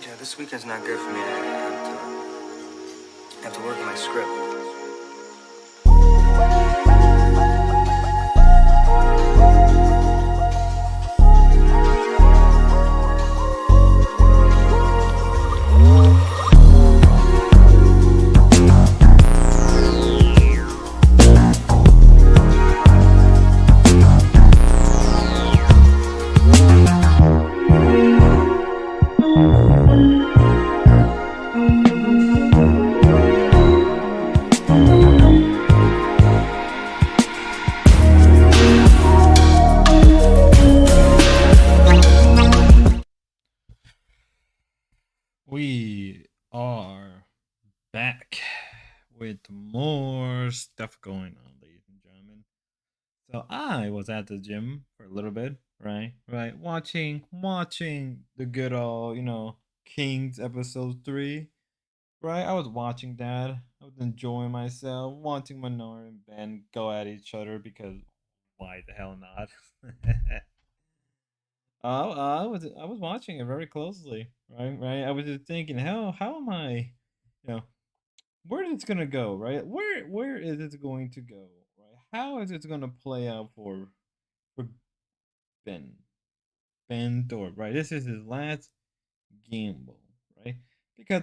Yeah, this weekend's not good for me. I have to work on my script. We are back with more stuff going on, ladies and gentlemen. So I was at the gym for a little bit, right? Right, watching the good old, Kings episode 3. Right, I was watching that. I was enjoying myself, watching Manar and Ben go at each other because why the hell not? I was watching it very closely, right? Right. I was just thinking, how am I, you know, where is it gonna go, right? Where is it going to go, right? How is it gonna play out for Ben Thorpe, right? This is his last gamble, right? Because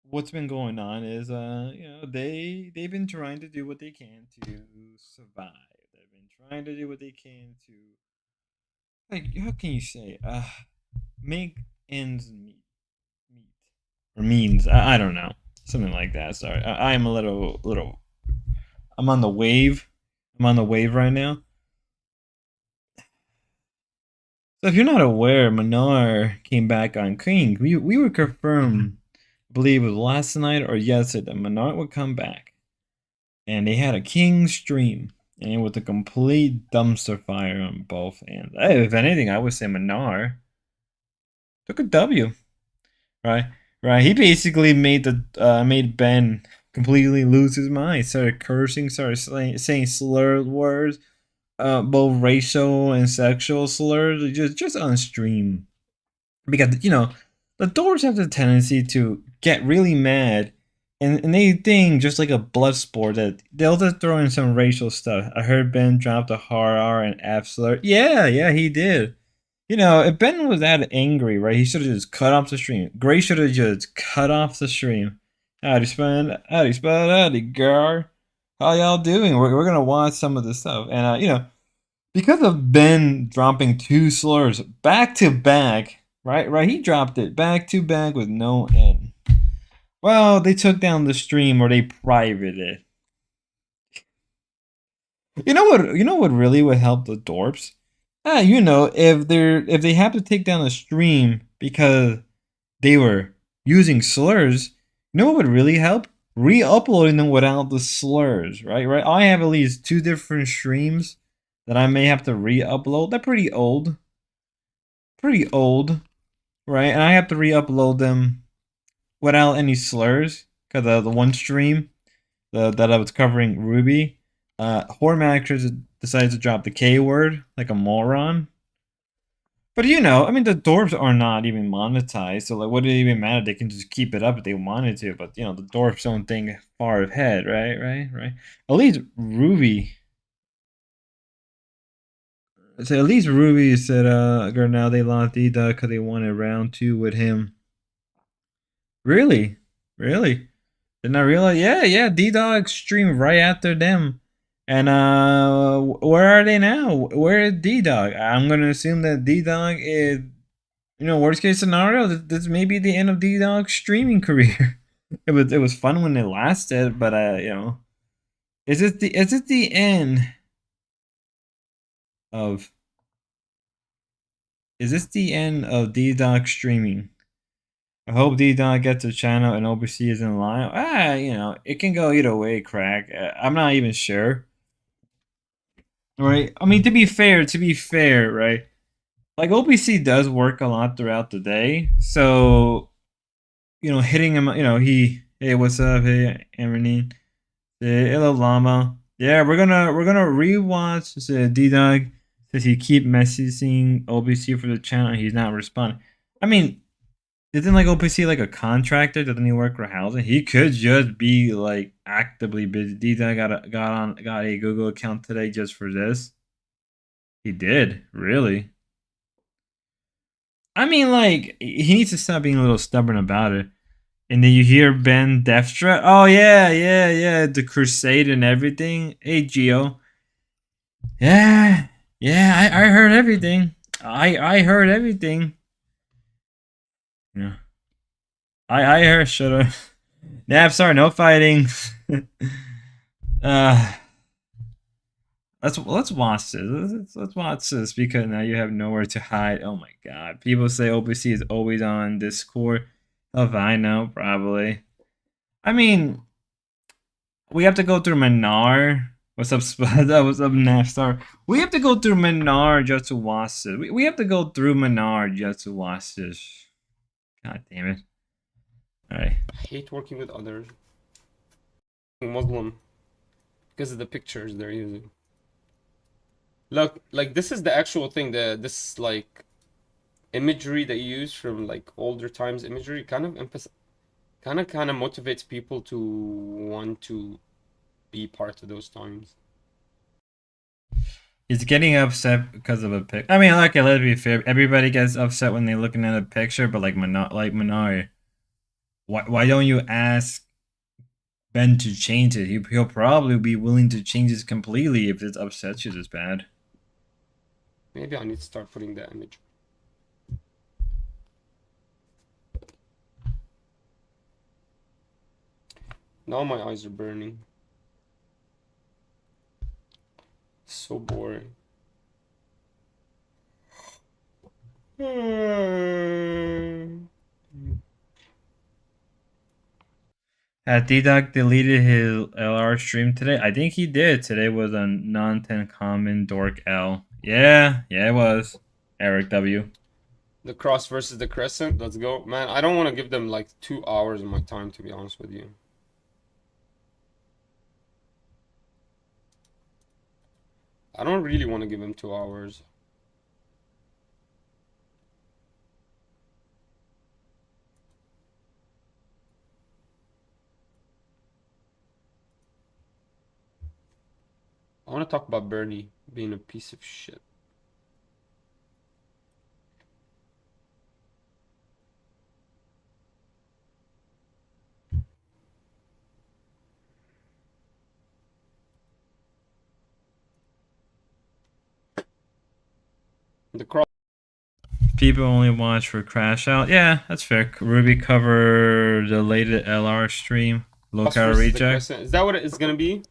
what's been going on is they've been trying to do what they can to survive. They've been trying to do what they can to, like, how can you say, make ends meet or means. I don't know, something like that. Sorry, I'm a little. I'm on the wave. I'm on the wave right now. So if you're not aware, Manar came back on King. We were confirmed, I believe it was last night or yesterday, that Manar would come back, and they had a King stream, and it was a complete dumpster fire on both ends. If anything, I would say Manar took a W. Right, right. He basically made Ben completely lose his mind. Started cursing, started saying slurred words, both racial and sexual slurs, just on stream. Because the Doors have the tendency to get really mad, and they think just like a blood sport that they'll just throw in some racial stuff. I heard Ben drop the hard R and F slur. Yeah, he did. If Ben was that angry, right, he should have just cut off the stream. Gray should have just cut off the stream. Spud, howdy, gar. How y'all doing? We're gonna watch some of this stuff, and because of Ben dropping two slurs back to back, right, he dropped it back to back with no end. Well, they took down the stream or they privated it. You know what? You know what really would help the Dorps? If they have to take down a stream because they were using slurs, you know what would really help? Re-uploading them without the slurs, right? Right. I have at least 2 different streams that I may have to re-upload. They're pretty old, right? And I have to re-upload them without any slurs because the one stream that I was covering Ruby, Hormax decides to drop the K word like a moron. But the Dwarves are not even monetized, so like, what did it even matter? They can just keep it up if they wanted to. But the Dwarves don't think far ahead, right. At least Ruby. So at least Ruby said, now they lost D-Dog because they wanted round 2 with him. Really? Didn't I realize? Yeah. D-Dog streamed right after them. And where are they now? Where is D-Dog? I'm gonna assume that D-Dog is You know, worst case scenario, this may be the end of D Dog's streaming career. It was fun when it lasted, but you know, is it the end of is this the end of D Dog streaming? I hope D Dog gets a channel and OBC is in line. You know, it can go either way, crack. I'm not even sure. Right? I mean, to be fair, right? Like OBC does work a lot throughout the day, so you know, hitting him, you know, hey, what's up, hey, Emerine, hey, hello, Llama. Yeah, we're gonna rewatch D Dog. Says he keep messaging OBC for the channel, and he's not responding. I mean, isn't like OPC like a contractor? Doesn't he work for housing? He could just be like actively busy. DJ got a Google account today just for this. He did, really. I mean, like he needs to stop being a little stubborn about it. And then you hear Ben Defstra. Oh yeah, the Crusade and everything. Hey Geo. Yeah, yeah, I heard everything. I heard everything. Yeah. I heard shut up. Nah, sorry, no fighting. uh let's watch this. Let's watch this because now you have nowhere to hide. Oh my god. People say OPC is always on Discord. Oh, if I know, probably. I mean, we have to go through Minar. What's up, Spud? What's up, Nafstar? We have to go through Minar just to watch this. We have to go through Minar just to watch this. God damn it. Alright. I hate working with others. Muslim. Because of the pictures they're using. Look, like this is the actual thing, this like imagery that you use from like older times imagery kind of motivates people to want to be part of those times. He's getting upset because of a pic. I mean, okay, let's be fair. Everybody gets upset when they're looking at a picture, but like Minar, why don't you ask Ben to change it? He'll probably be willing to change this completely if it upsets you this bad. Maybe I need to start putting that image. Now my eyes are burning. So boring. Had D-Doc deleted his LR stream today? I think he did. Today was a non-10 common dork L. Yeah, it was. Eric W. The cross versus the crescent. Let's go. Man, I don't want to give them like 2 hours of my time, to be honest with you. I don't really want to give him 2 hours. I want to talk about Bernie being a piece of shit. The cross. People only watch for Crash Out. Yeah, that's fair. Ruby covered the latest LR stream. Lookout reject. Is that what it's gonna be?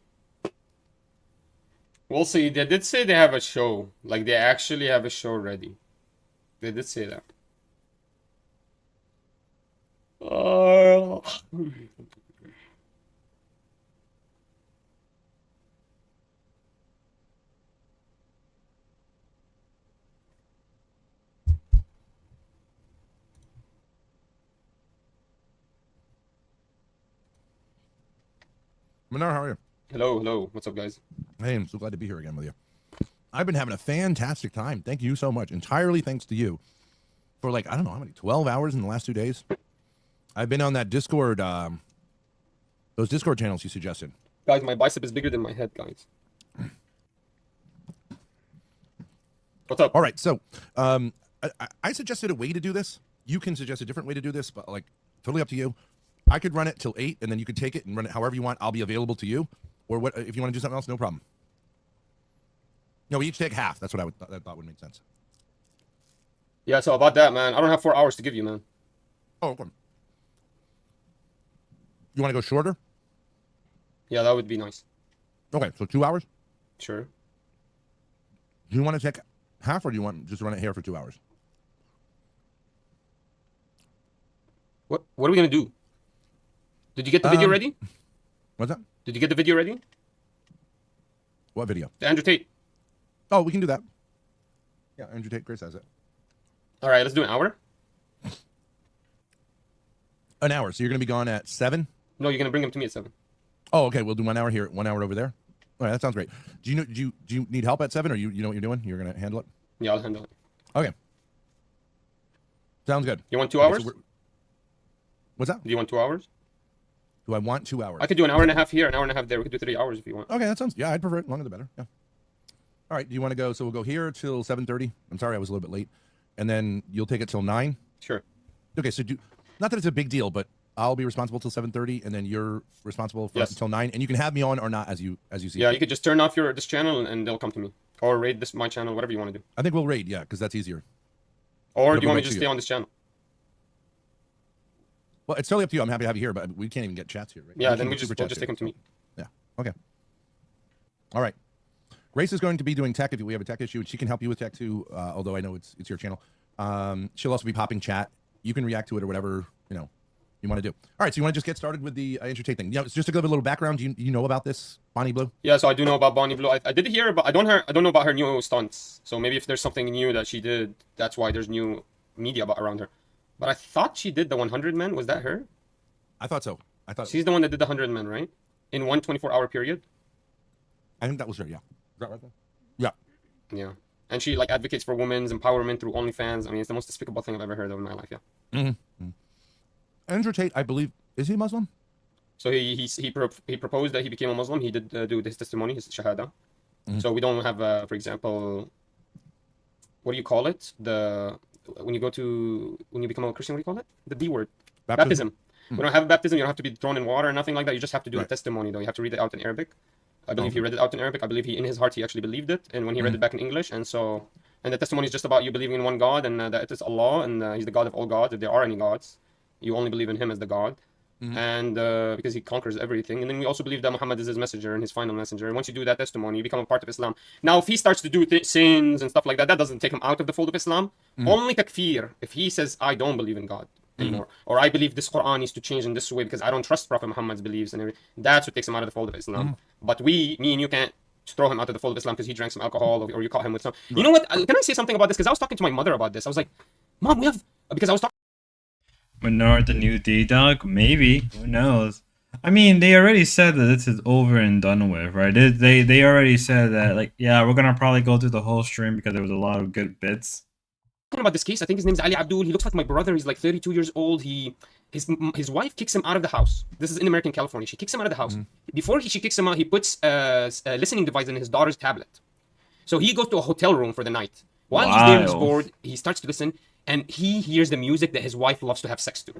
We'll see. They did say they have a show. Like they actually have a show ready. They did say that. Minar, how are you? Hello. What's up, guys? Hey, I'm so glad to be here again with you. I've been having a fantastic time. Thank you so much. Entirely thanks to you. For like, I don't know how many, 12 hours in the last 2 days. I've been on that Discord, those Discord channels you suggested. Guys, my bicep is bigger than my head, guys. What's up? All right, so I suggested a way to do this. You can suggest a different way to do this, but like, totally up to you. I could run it till 8, and then you could take it and run it however you want. I'll be available to you. Or what if you want to do something else, no problem. No, we each take half. That's what I thought would make sense. Yeah, so about that, man, I don't have 4 hours to give you, man. Oh, okay. You want to go shorter? Yeah, that would be nice. Okay, so 2 hours. Sure. Do you want to take half, or do you want just run it here for 2 hours? What are we gonna do? Did you get the video ready? What's that? Did you get the video ready? What video? The Andrew Tate. Oh, we can do that. Yeah, Andrew Tate Grace has it. All right, let's do an hour. An hour. So you're going to be gone at 7? No, you're gonna bring him to me at 7. Oh, okay. We'll do 1 hour here, 1 hour over there. All right, that sounds great. Do you need help at 7, or you know what you're doing? You're going to handle it? Yeah, I'll handle it. Okay. Sounds good. You want 2 Okay, hours? so what's that? Do you want 2 hours? Do I want 2 hours? I could do an hour and a half here, an hour and a half there. We could do 3 hours if you want. Okay, that sounds. Yeah, I'd prefer it. Longer the better. Yeah. All right. Do you want to go? So we'll go here till 7:30. I'm sorry, I was a little bit late. And then you'll take it till 9. Sure. Okay. So not that it's a big deal, but I'll be responsible till 7:30, and then you're responsible for until 9. And you can have me on or not as you see. Yeah, you could just turn off this channel and they'll come to me, or raid my channel, whatever you want to do. I think we'll raid. Yeah, because that's easier. Or do you want me to just stay on this channel? Well, it's totally up to you. I'm happy to have you here, but we can't even get chats here, right? Yeah, then we'll we'll just take them to me. Yeah. Okay. All right. Grace is going to be doing tech if we have a tech issue, and she can help you with tech too. Although I know it's your channel. She'll also be popping chat. You can react to it or whatever you want to do. All right. So you want to just get started with the Andrew Tate thing? It's just to give a little background. Do you know about this, Bonnie Blue? Yeah, so I do know about Bonnie Blue. I did hear, but I don't know about her new stunts. So maybe if there's something new that she did, that's why there's new media around her. But I thought she did the 100 Men. Was that her? I thought so. I thought she's the one that did the 100 Men, right? In one 24-hour period. I think that was her. Yeah. Is that right? Yeah. Yeah. And she advocates for women's empowerment through OnlyFans. I mean, it's the most despicable thing I've ever heard of in my life. Yeah. Mm-hmm. Andrew Tate, I believe, is he Muslim? So he proposed that he became a Muslim. He did do his testimony, his shahada. Mm-hmm. So we don't have, for example, what do you call it? When you become a Christian, what do you call it? The B word. Baptism. Mm-hmm. We don't have a baptism. You don't have to be thrown in water or nothing like that. You just have to do a testimony, though. You have to read it out in Arabic. I believe he read it out in Arabic. I believe in his heart he actually believed it. And when he read it back in English, and the testimony is just about you believing in one God and that it is Allah and He's the God of all gods. If there are any gods, you only believe in Him as the God. Mm-hmm. And because He conquers everything. And then we also believe that Muhammad is His messenger and His final messenger. And once you do that testimony, you become a part of Islam. Now, if he starts to do sins and stuff like that, that doesn't take him out of the fold of Islam. Mm-hmm. Only takfir, if he says, I don't believe in God anymore, or I believe this Quran needs to change in this way because I don't trust Prophet Muhammad's beliefs and everything, that's what takes him out of the fold of Islam. But me and you can't throw him out of the fold of Islam because he drank some alcohol or you caught him with some. You know what? Can I say something about this? Because I was talking to my mother about this. I was like, Mom, because I was talking. Menard, the new D-Dog? Maybe. Who knows? I mean, they already said that this is over and done with, right? They already said that, yeah, we're going to probably go through the whole stream because there was a lot of good bits. Talking about this case, I think his name's Ali Abdul. He looks like my brother. He's like 32 years old. His wife kicks him out of the house. This is in American California. She kicks him out of the house. Mm-hmm. Before she kicks him out, he puts a listening device in his daughter's tablet. So he goes to a hotel room for the night. While he's there, he's bored. He starts to listen, and he hears the music that his wife loves to have sex to.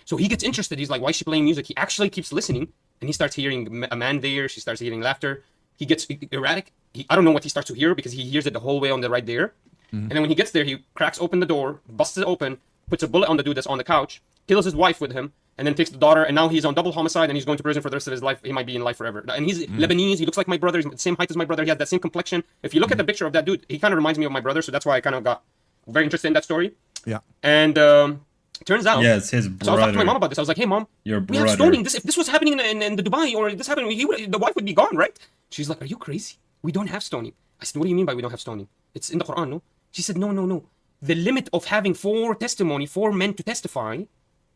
So he gets interested. He's like, why is she playing music? He actually keeps listening, and he starts hearing a man there. She starts hearing laughter. He gets erratic. I don't know what he starts to hear because he hears it the whole way on the right there. Mm-hmm. And then when he gets there, he cracks open the door, busts it open, puts a bullet on the dude that's on the couch, kills his wife with him, and then takes the daughter, and now he's on double homicide, and he's going to prison for the rest of his life. He might be in life forever. And he's Lebanese. He looks like my brother. He's the same height as my brother. He has that same complexion. If you look at the picture of that dude, he kind of reminds me of my brother, so that's why I kind of got very interested in that story. Yeah. And turns out... Yeah, it's his brother. So I was talking to my mom about this. I was like, hey, Mom, your we brother. have stoning. If this was happening in the Dubai, or this happened, the wife would be gone, right? She's like, are you crazy? We don't have stoning. I said, what do you mean by we don't have stoning? It's in the Quran, no? She said, no. The limit of having 4 men to testify,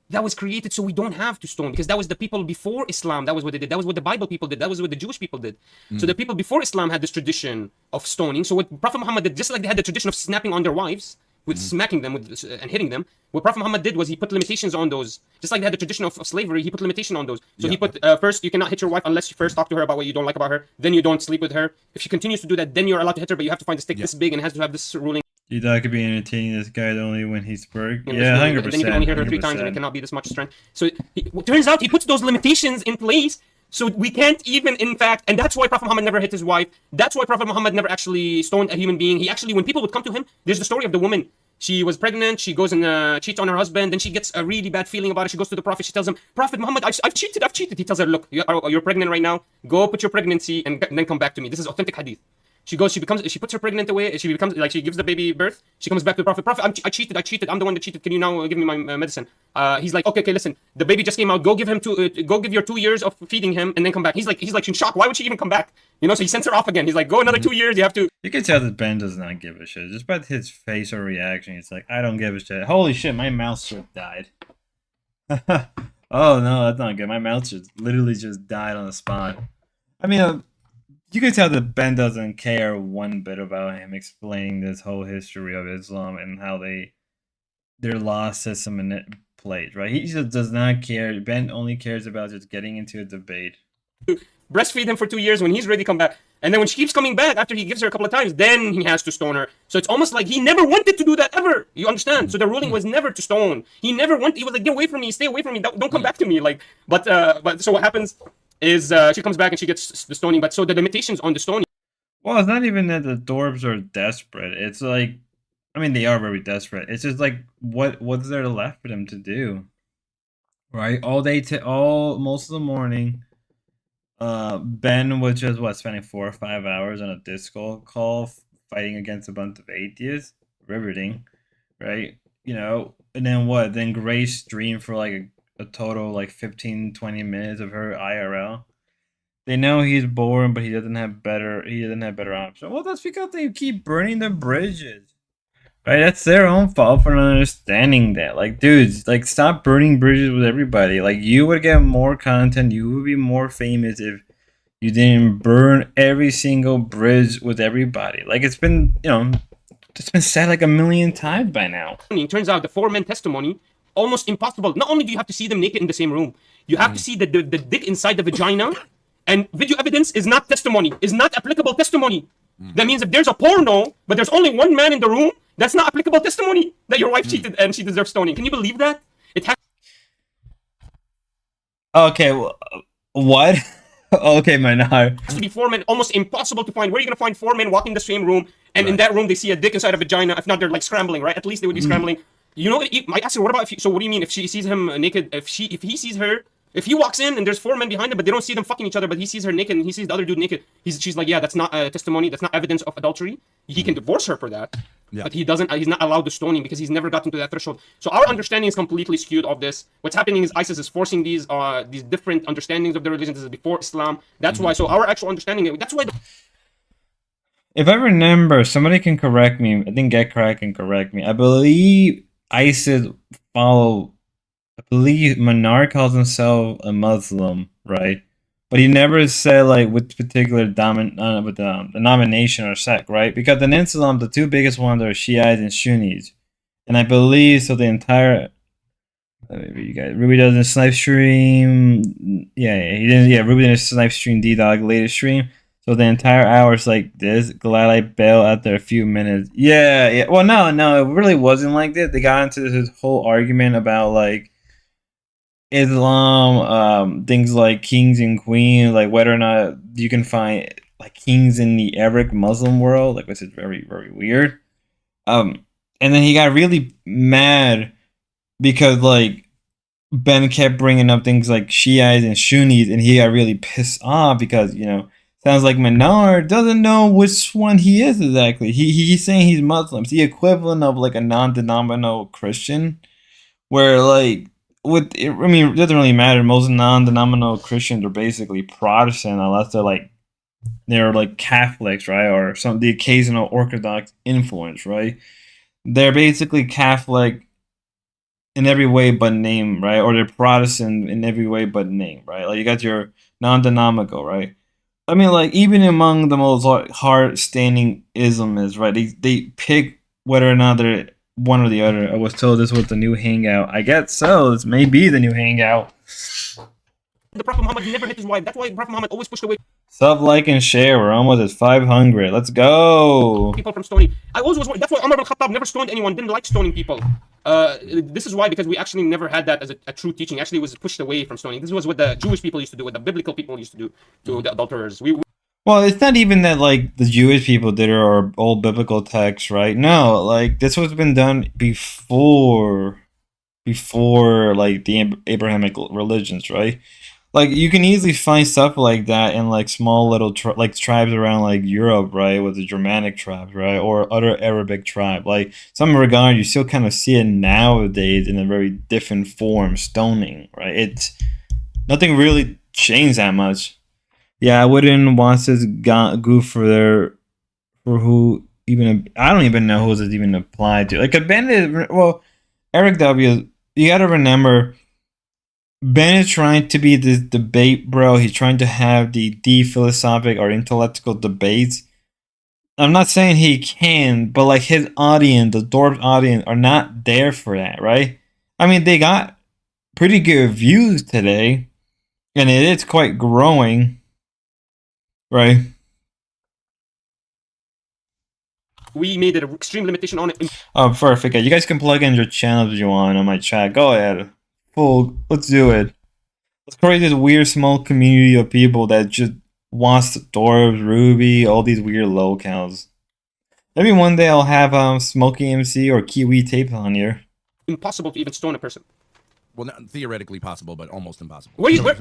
that was created so we don't have to stone, because that was the people before Islam. That was what they did. That was what the Bible people did. That was what the Jewish people did. So the people before Islam had this tradition of stoning. So what Prophet Muhammad did, just like they had the tradition of snapping on their wives, with smacking them and hitting them, what Prophet Muhammad did was he put limitations on those. Just like they had the tradition of slavery, he put limitation on those. So he put, first, you cannot hit your wife unless you first talk to her about what you don't like about her. Then you don't sleep with her. If she continues to do that, then you're allowed to hit her, but you have to find a stick this big and has to have this ruling. D-Dog could be entertaining this guy only when he's broke. Yeah, 100%. Then you can only hit her 3 times and it cannot be this much strength. So it turns out he puts those limitations in place So we can't even, in fact, and that's why Prophet Muhammad never hit his wife. That's why Prophet Muhammad never actually stoned a human being. He actually, when people would come to him, there's the story of the woman. She was pregnant. She goes and cheats on her husband. Then she gets a really bad feeling about it. She goes to the Prophet. She tells him, Prophet Muhammad, I've cheated. I've cheated. He tells her, look, you're pregnant right now. Go put your pregnancy and then come back to me. This is authentic hadith. She goes, she puts her pregnant away. She becomes like, she gives the baby birth. She comes back to the Prophet. Prophet, I cheated. I'm the one that cheated. Can you now give me my medicine? He's like, okay, listen. The baby just came out. Go give your 2 years of feeding him, and then come back. He's like in shock. Why would she even come back? You know, so he sends her off again. He's like, go another 2 years. You have to. You can tell that Ben does not give a shit. Just by his face or reaction, it's like, I don't give a shit. Holy shit, my mouse just died. Oh no, that's not good. My mouse just literally just died on the spot. I mean, you can tell that Ben doesn't care one bit about him explaining this whole history of Islam and how their law system and it plays, right? He just does not care. Ben only cares about just getting into a debate. Breastfeed him for 2 years. When he's ready, come back. And then when she keeps coming back after he gives her a couple of times, then he has to stone her. So it's almost like he never wanted to do that ever. You understand? So the ruling was never to stone. He never wanted. He was like, get away from me, stay away from me, don't come back to me. Like, but so what happens is she comes back and she gets the stoning. But so the limitations on the stoning. Well, it's not even that the Dorbs are desperate. It's like, I mean, they are very desperate. It's just like, what's there left for them to do, right? Most of the morning, Ben was just spending 4 or 5 hours on a Discord call fighting against a bunch of atheists, riveting, right? You know, and then what? Then Grace streamed for like a total like 15-20 minutes of her IRL. They know he's boring, but he doesn't have better options. Well, that's because they keep burning the bridges. Right, that's their own fault for not understanding that. Like, dudes, like, stop burning bridges with everybody. Like, you would get more content, you would be more famous if you didn't burn every single bridge with everybody. Like, it's been said like a million times by now. It turns out the 4 men testimony, almost impossible. Not only do you have to see them naked in the same room, you have to see the dick inside the vagina, and video evidence is not testimony, is not applicable testimony. That means if there's a porno, but there's only 1 man in the room, that's not applicable testimony that your wife cheated and she deserves stoning. Can you believe that? It has. Okay, what? Okay, Manar. To be 4 men, almost impossible to find. Where are you gonna find 4 men walking the same room, and in that room they see a dick inside a vagina? If not, they're like scrambling, right? At least they would be scrambling. You know, I asked her, what about so what do you mean if she sees him naked? If he sees her. If he walks in and there's 4 men behind him, but they don't see them fucking each other, but he sees her naked and he sees the other dude naked, she's like, yeah, that's not testimony, that's not evidence of adultery. He can divorce her for that, but he's not allowed the stoning because he's never gotten to that threshold. So our understanding is completely skewed of this. What's happening is ISIS is forcing these different understandings of the religion. This is before Islam. That's why. So our actual understanding, that's why. If I remember, somebody can correct me. I think GetCrack can correct me. I believe ISIS follow. I believe Manar calls himself a Muslim, right? But he never said like which particular denomination or sect, right? Because in Islam, the 2 biggest ones are Shiites and Sunnis, and I believe so. The entire Ruby doesn't snipe stream. He didn't. Yeah, Ruby didn't snipe stream D-Dog latest stream. So the entire hour is like this. Glad I bailed after a few minutes. Yeah. Well, no, it really wasn't like that. They got into this whole argument about like Islam, things like kings and queens, like whether or not you can find like kings in the Arabic Muslim world, like, which is very, very weird. And then he got really mad because like Ben kept bringing up things like Shiites and Sunnis, and he got really pissed off because, you know, sounds like Manar doesn't know which one he is exactly. He's saying he's Muslim. It's the equivalent of like a non-denominational Christian, where like it doesn't really matter. Most non-denominational Christians are basically Protestant unless they're like Catholics, right? Or the occasional Orthodox influence, right? They're basically Catholic in every way but name, right? Or they're Protestant in every way but name, right? Like you got your non-denominational, right? I mean, like even among the most hard-standing Islamists, right? They pick whether or not they're one or the other. I was told this was the new hangout. I guess so. This may be the new hangout. The Prophet Muhammad never hit his wife. That's why Prophet Muhammad always pushed away. Sub, like, and share. We're almost at 500. Let's go. People from stoning. I always was. That's why Umar bin Khattab never stoned anyone. Didn't like stoning people. This is why, because we actually never had that as a true teaching. Actually, it was pushed away from stoning. This was what the Jewish people used to do, what the biblical people used to do to the adulterers. Well, it's not even that like the Jewish people did it or old biblical texts, right? No, like this was been done before like the Abrahamic religions, right? Like you can easily find stuff like that in like small little like tribes around like Europe, right, with the Germanic tribes, right, or other Arabic tribe. Like some regard, you still kind of see it nowadays in a very different form, stoning, right? It's nothing really changed that much. Yeah, I wouldn't want this goof for who even I don't even know who's it even applied to. Like a bandit, well, Eric W. You got to remember, Ben is trying to be this debate bro. He's trying to have the deep philosophic or intellectual debates. I'm not saying he can, but like his audience, the Dorp audience, are not there for that, right? I mean, they got pretty good views today, and it is quite growing, right? We made an extreme limitation on it. Oh, perfect. You guys can plug in your channels if you want on my chat. Go ahead. Let's do it. Let's create this weird small community of people that just wants Dwarves, Ruby, all these weird locales. Maybe one day I'll have Smokey MC or Kiwi Tape on here. Impossible to even stone a person. Well, not theoretically possible, but almost impossible.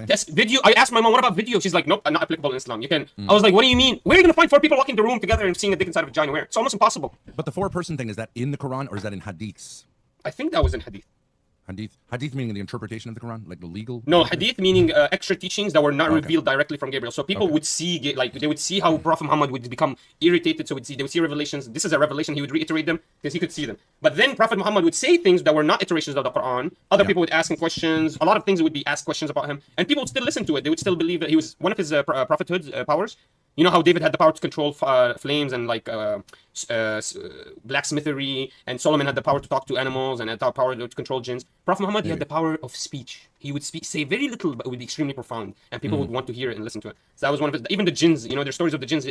That's video. I asked my mom, what about video? She's like, nope, not applicable in Islam. You can. I was like, what do you mean? Where are you gonna find 4 people walking the room together and seeing a dick inside of a vagina? Where? It's almost impossible. But the 4-person thing, is that in the Quran or is that in hadiths? I think that was in hadith. Hadith meaning the interpretation of the Quran, like the legal. No, hadith meaning extra teachings that were not revealed directly from Gabriel. So people would see, like they would see how Prophet Muhammad would become irritated. So they would see revelations. This is a revelation. He would reiterate them because he could see them. But then Prophet Muhammad would say things that were not iterations of the Quran. Other people would ask him questions. A lot of things would be asked questions about him, and people would still listen to it. They would still believe that he was one of his prophethood powers. You know how David had the power to control flames and like blacksmithery, and Solomon had the power to talk to animals and had the power to control jinns. Prophet Muhammad, he had the power of speech. He would say very little, but it would be extremely profound, and people would want to hear it and listen to it. So that was one of his. Even the jinns, you know, there's stories of the jinns.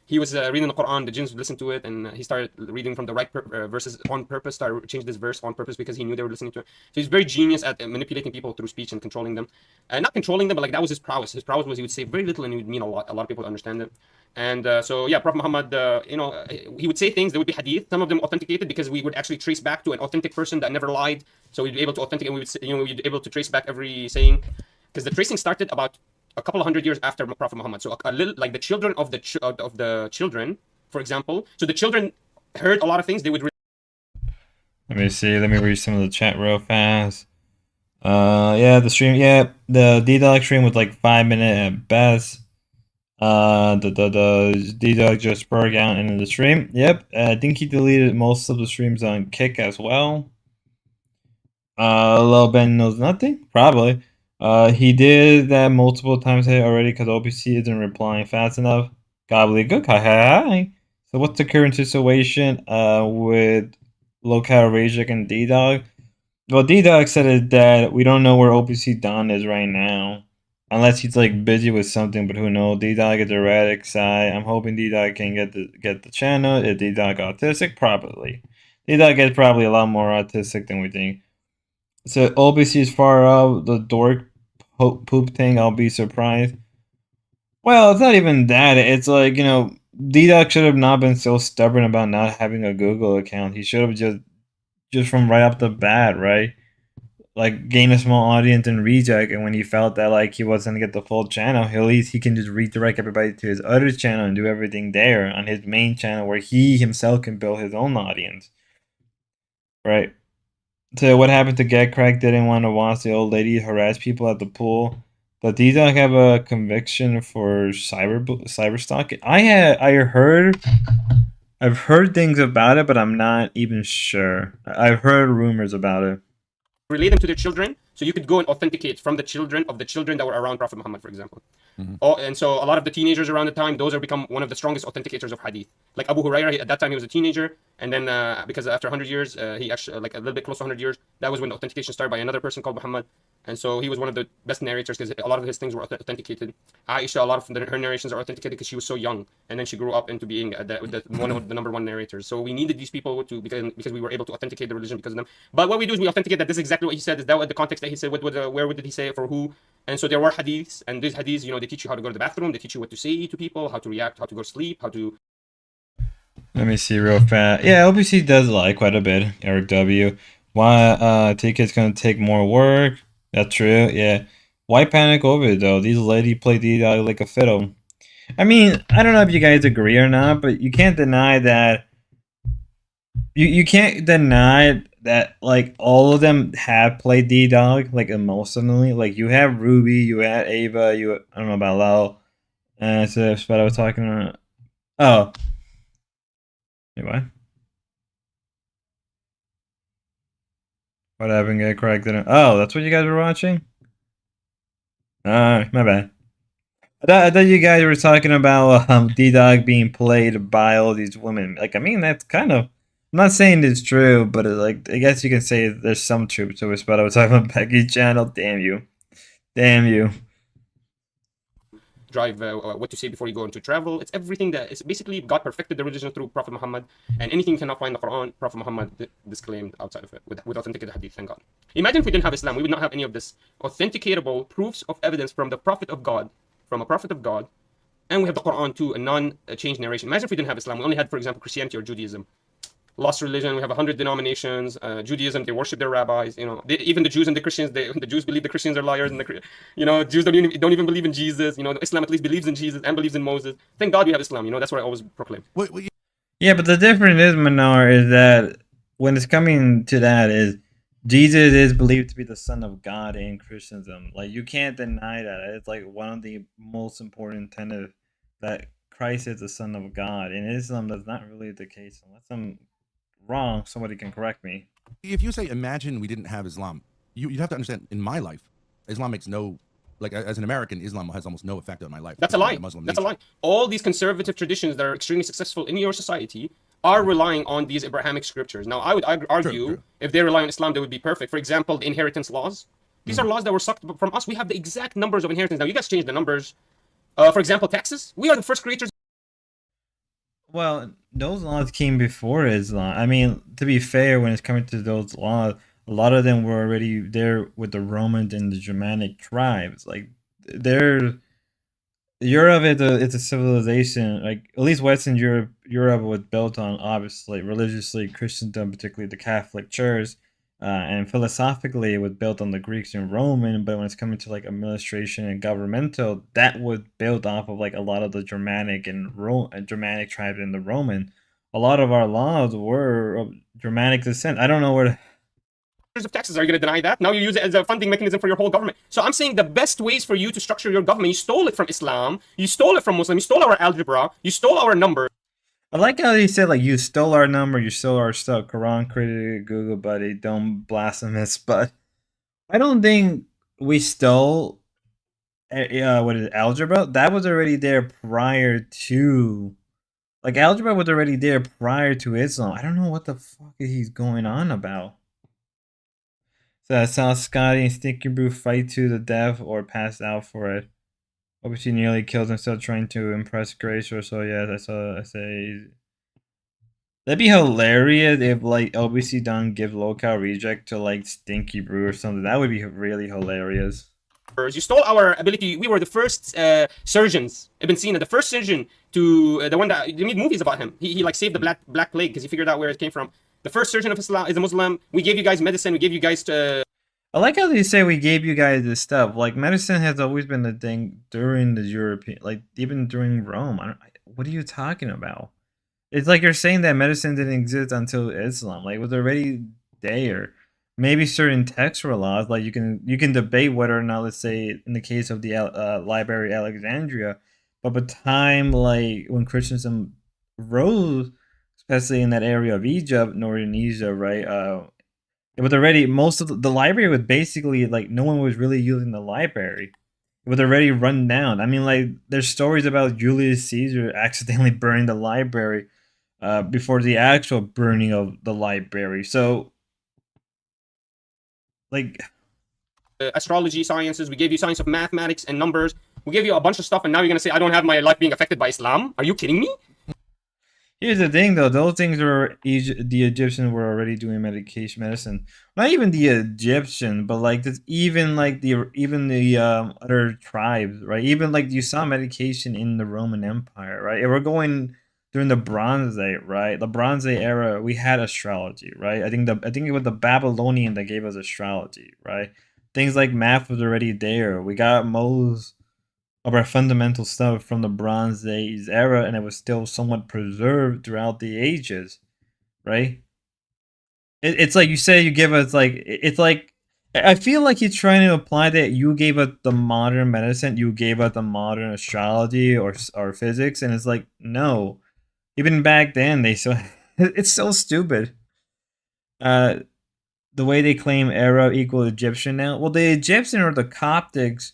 He was reading the Quran, the jinns would listen to it, and he started reading from the right verses on purpose, started changed this verse on purpose because he knew they were listening to it. So he's very genius at manipulating people through speech and controlling them. Not controlling them, but like that was his prowess. His prowess was he would say very little and it would mean a lot. A lot of people would understand it. And so yeah, Prophet Muhammad, you know, he would say things that would be hadith. Some of them authenticated because we would actually trace back to an authentic person that never lied. So we'd be able to authenticate, and we would, you know, we'd be able to trace back every saying, because the tracing started about a couple of hundred years after Prophet Muhammad. So a little like the children of the children, for example. So the children heard a lot of things. They would. Let me see. Let me read some of the chat real fast. Yeah, the stream. Yeah, the D-Dog stream was like 5 minutes at best. The D-Dog just broke out into the stream. Yep, I think he deleted most of the streams on Kick as well. Lil Ben knows nothing. Probably. He did that multiple times already because OPC isn't replying fast enough. Gobbledygook, hi. So what's the current situation with Locale Rajic and D-Dog? Well, D-Dog said it that we don't know where OPC Don is right now. Unless he's like busy with something, but who knows? D-Dog is erratic side. I'm hoping D-Dog can get the channel. Is D-Dog autistic? Probably. D-Dog is probably a lot more autistic than we think. So OPC is far out. The dork poop thing, I'll be surprised. Well, it's not even that. It's like, you know, D-Dog should have not been so stubborn about not having a Google account. He should have just from right off the bat, right? Like gain a small audience and reject, and when he felt that like he wasn't gonna get the full channel, at least he can just redirect everybody to his other channel and do everything there on his main channel where he himself can build his own audience. Right. So what happened to Get Crack didn't want to watch the old lady harass people at the pool. But D-Dog have a conviction for cyber stalking. I've heard things about it, but I'm not even sure. I've heard rumors about it. Relate them to their children, so you could go and authenticate from the children that were around Prophet Muhammad, for example. Oh, and so a lot of the teenagers around the time, those are become one of the strongest authenticators of hadith. Like Abu Hurairah, at that time he was a teenager, and then because after 100 years, he actually like a little bit close to 100 years, that was when the authentication started by another person called Muhammad. And so he was one of the best narrators because a lot of his things were authenticated. Aisha, a lot of her narrations are authenticated because she was so young, and then she grew up into being one of the number one narrators. So we needed these people to because we were able to authenticate the religion because of them. But what we do is we authenticate that this is exactly what he said. Is that what the context that he said? Where did he say it for who? And so there were hadiths, and these hadiths, they teach you how to go to the bathroom, they teach you what to say to people, how to react, how to go to sleep, how to. Let me see real fast. Yeah, LBC does lie quite a bit. Eric W. Why ticket's gonna take more work? That's true. Yeah. Why panic over it though? These lady play the like a fiddle. I mean, I don't know if you guys agree or not, but you can't deny that. You can't deny that like all of them have played D Dog like emotionally. Like you have Ruby, you had Ava, I don't know about Lal. So that's what I was talking about. Oh. Wait, what? What happened? Get corrected. Oh, that's what you guys were watching? My bad. I thought you guys were talking about D-Dog being played by all these women. Like, I mean, that's kind of... I'm not saying it's true, but like, I guess you can say there's some truth to it. But I was talking about Becky Channel. Damn you. Damn you. Drive what to say before you go into travel. It's everything that is basically God perfected the religion through Prophet Muhammad, and anything you cannot find in the Quran, Prophet Muhammad disclaimed outside of it with authenticated hadith. Thank God. Imagine if we didn't have Islam, we would not have any of this authenticatable proofs of evidence from the Prophet of God, from a Prophet of God, and we have the Quran too, a non-changed narration. Imagine if we didn't have Islam, we only had, for example, Christianity or Judaism. Lost religion. We have 100 denominations. Judaism, they worship their rabbis. Even the Jews and the Christians, the Jews believe the Christians are liars, and Jews don't even believe in Jesus. Islam at least believes in Jesus and believes in Moses. Thank God we have Islam. That's what I always proclaim. Yeah, but the difference is, Manar, is that when it's coming to that, is Jesus is believed to be the Son of God in Christendom. Like you can't deny that. It's like one of the most important tenets that Christ is the Son of God. In Islam, that's not really the case, unless I'm wrong. Somebody can correct me. If you say, imagine we didn't have Islam, you'd have to understand, in my life, Islam makes no, like as an American, Islam has almost no effect on my life. That's a lie. That's a lie. All these conservative traditions that are extremely successful in your society are relying on these Abrahamic scriptures. Now, I would argue true. If they rely on Islam, they would be perfect. For example, the inheritance laws. These are laws that were sucked from us. We have the exact numbers of inheritance. Now, you guys change the numbers. For example, taxes. We are the first creators. Well, those laws came before Islam. I mean, to be fair, when it's coming to those laws, a lot of them were already there with the Romans and the Germanic tribes. Like, Europe it's a civilization. Like, at least Western Europe was built on, obviously, religiously Christendom, particularly the Catholic Church. And philosophically, it was built on the Greeks and Roman, but when it's coming to like administration and governmental, that was built off of like a lot of the Germanic and Germanic tribes in the Roman. A lot of our laws were of Germanic descent. I don't know where. Of taxes, are you going to deny that? Now you use it as a funding mechanism for your whole government. So I'm saying the best ways for you to structure your government, you stole it from Islam, you stole it from Muslim, you stole our algebra, you stole our numbers. I like how he said, like, you stole our number, you stole our stuff. Quran credited Google, buddy. Don't blasphemous. But I don't think we stole what is it, algebra? That was already there prior to... Like, algebra was already there prior to Islam. I don't know what the fuck he's going on about. So I saw Scotty and Stinky Brew fight to the death or pass out for it. Obviously nearly killed himself trying to impress Grace or so. Yeah, I say that'd be hilarious if like LBC Don give Local Reject to like Stinky Brew or something. That would be really hilarious. You stole our ability. We were the first surgeons. Ibn Sina, the first surgeon to the one that you made movies about him. He like saved the black plague because he figured out where it came from. The first surgeon of Islam is a Muslim. We gave you guys medicine. We gave you guys I like how they say we gave you guys this stuff. Like, medicine has always been the thing during the European, like, even during Rome. What are you talking about? It's like you're saying that medicine didn't exist until Islam. Like, it was already there. Maybe certain textual laws, like, you can debate whether or not, let's say, in the case of the Library of Alexandria, but by the time, like, when Christianism rose, especially in that area of Egypt, northern Egypt, right, it was already, most of the library was basically like no one was really using the library. It was already run down. I mean, like, there's stories about Julius Caesar accidentally burning the library before the actual burning of the library. So, like, astrology sciences. We gave you science of mathematics and numbers. We gave you a bunch of stuff, and now you're gonna say I don't have my life being affected by Islam? Are you kidding me? Here's the thing, though. Those things were the Egyptians were already doing medicine. Not even the Egyptian, but like this, even like the other tribes, right? Even like you saw medication in the Roman Empire, right? And we're going during the Bronze Age, right? The Bronze Age era, we had astrology, right? I think it was the Babylonian that gave us astrology, right? Things like math was already there. We got most of our fundamental stuff from the Bronze Age era, and it was still somewhat preserved throughout the ages, right? It's like you say you give us like it's like I feel like you're trying to apply that you gave us the modern medicine, you gave us the modern astrology or physics, and it's like no, even back then they still it's so stupid. The way they claim Arab equal Egyptian now. Well, the Egyptian or the Coptics,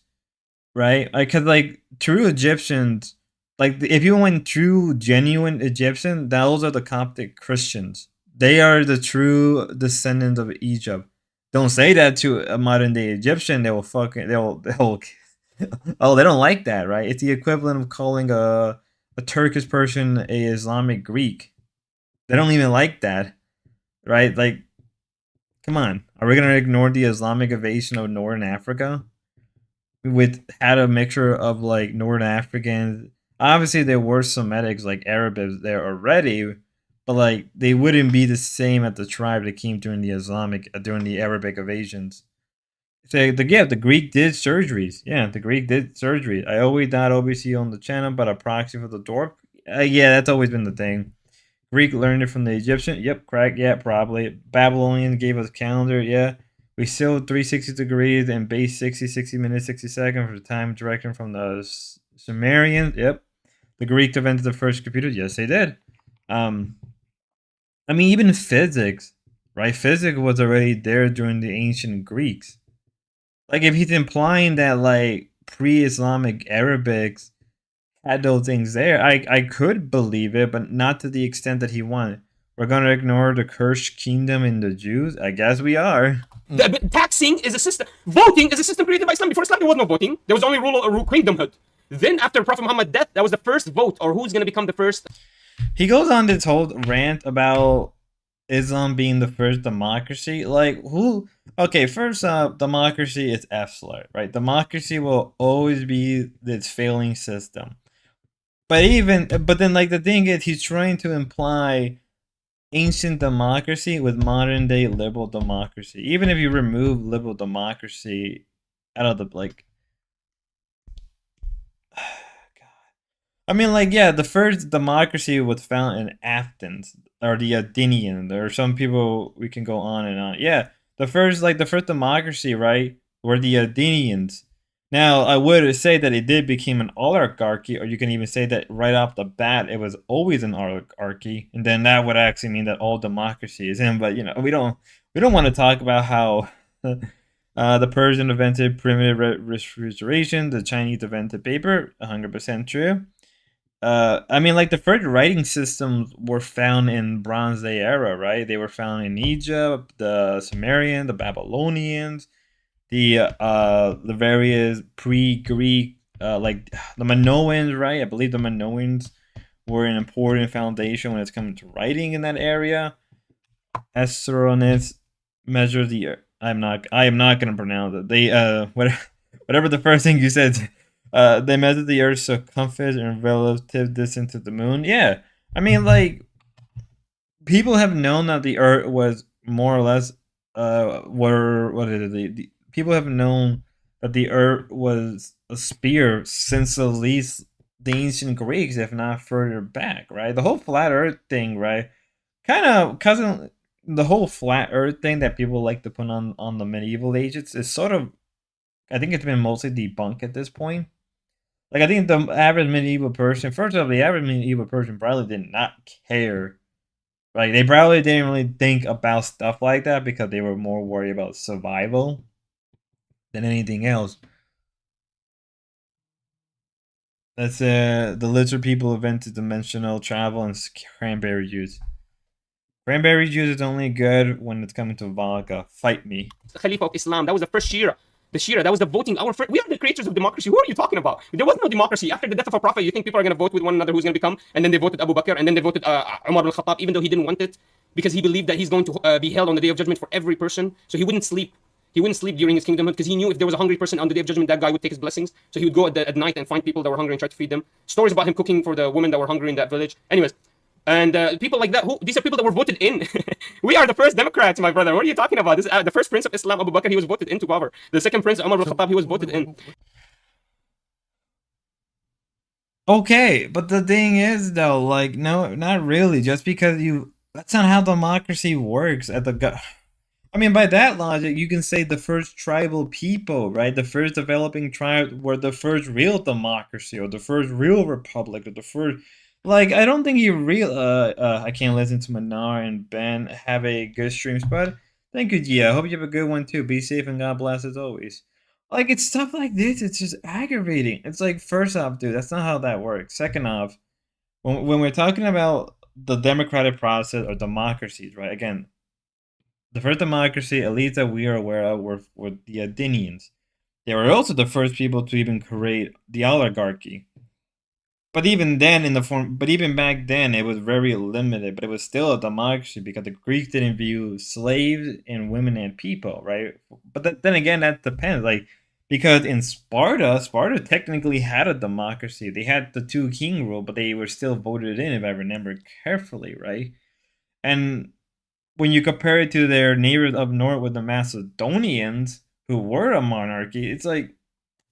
right? Because like true Egyptians, like if you went true genuine Egyptian, those are the Coptic Christians. They are the true descendants of Egypt. Don't say that to a modern day Egyptian. They'll oh, they don't like that, right? It's the equivalent of calling a Turkish person a Islamic Greek. They don't even like that, right? Like, come on, are we gonna ignore the Islamic invasion of Northern Africa? With had a mixture of like North Africans. Obviously, there were Semitics like Arabs there already, but like they wouldn't be the same as the tribe that came during the Arabic invasions. So the Greek did surgeries. Yeah, the Greek did surgery. I always not obviously on the channel, but a proxy for the dwarf. Yeah, that's always been the thing. Greek learned it from the Egyptian. Yep, correct. Yeah, probably. Babylonian gave us calendar. Yeah. We still 360 degrees and base 60 minutes, 60 seconds for the time direction from the Sumerians. Yep. The Greeks invented the first computer. Yes, they did. I mean, even physics, right? Physics was already there during the ancient Greeks. Like, if he's implying that, like, pre-Islamic Arabics had those things there, I could believe it, but not to the extent that he wanted. We're going to ignore the cursed kingdom and the Jews? I guess we are. Taxing is a system. Voting is a system created by Islam. Before Islam, there was no voting. There was only rule kingdomhood. Then, after Prophet Muhammad's death, that was the first vote, or who's going to become the first. He goes on this whole rant about Islam being the first democracy. Like, who? Okay, first up, democracy is absolute, right? Democracy will always be this failing system. But then, like, the thing is, he's trying to imply ancient democracy with modern day liberal democracy. Even if you remove liberal democracy out of the like, God. I mean, like, yeah, the first democracy was found in Athens or the Athenian. There are some people we can go on and on. Yeah, the first democracy, right, were the Athenians. Now, I would say that it did become an oligarchy, or you can even say that right off the bat, it was always an oligarchy, and then that would actually mean that all democracy is in. But you know, we don't want to talk about how the Persian invented primitive refrigeration, the Chinese invented paper. 100% true. I mean, like the first writing systems were found in Bronze Age era, right? They were found in Egypt, the Sumerian, the Babylonians, the various pre-Greek like the Minoans, right? I believe the Minoans were an important foundation when it's coming to writing in that area. Astronomers measure the earth. I am not gonna pronounce it. They whatever the first thing you said. They measure the Earth's circumference and relative distance to the moon. Yeah, I mean, like people have known that the Earth was more or less what is it? The people have known that the Earth was a sphere since at least the ancient Greeks, if not further back, right? The whole flat Earth thing, right? Kind of cousin. The whole flat Earth thing that people like to put on the medieval ages is sort of. I think it's been mostly debunked at this point. Like, I think the average medieval person, first of all, the average medieval person probably did not care. Like, they probably didn't really think about stuff like that because they were more worried about survival than anything else. That's the lizard people invented dimensional travel and cranberry juice. Cranberry juice is only good when it's coming to vodka. Fight me. The Khalifa of Islam. That was the first Shira. The Shira, that was the voting. We are the creators of democracy. Who are you talking about? There was no democracy. After the death of a prophet, you think people are going to vote with one another who's going to become? And then they voted Abu Bakr, and then they voted Umar al-Khattab, even though he didn't want it, because he believed that he's going to be held on the day of judgment for every person. So he wouldn't sleep. He wouldn't sleep during his kingdomhood because he knew if there was a hungry person on the day of judgment, that guy would take his blessings. So he would go at night and find people that were hungry and try to feed them. Stories about him cooking for the women that were hungry in that village. Anyways, and people like that, these are people that were voted in. We are the first Democrats, my brother. What are you talking about? This the first prince of Islam, Abu Bakr, he was voted into power. The second prince, Umar al-Khattab, he was voted in. Okay, but the thing is, though, like, no, not really. Just because that's not how democracy works at the I mean, by that logic, you can say the first tribal people, right? The first developing tribe were the first real democracy, or the first real republic, or the first. Like, I don't think you I can't listen to Manar and Ben. Have a good stream, Spud. Thank you, Gia. I hope you have a good one too. Be safe and God bless as always. Like, it's stuff like this. It's just aggravating. It's like, first off, dude, that's not how that works. Second off, when we're talking about the democratic process or democracies, right? Again, the first democracy, at least that we are aware of, were the Athenians. They were also the first people to even create the oligarchy. But even back then, it was very limited. But it was still a democracy because the Greeks didn't view slaves and women and people, right? But then again, that depends. Like, because in Sparta technically had a democracy. They had the two king rule, but they were still voted in, if I remember carefully, right? And when you compare it to their neighbors up north with the Macedonians, who were a monarchy, it's like,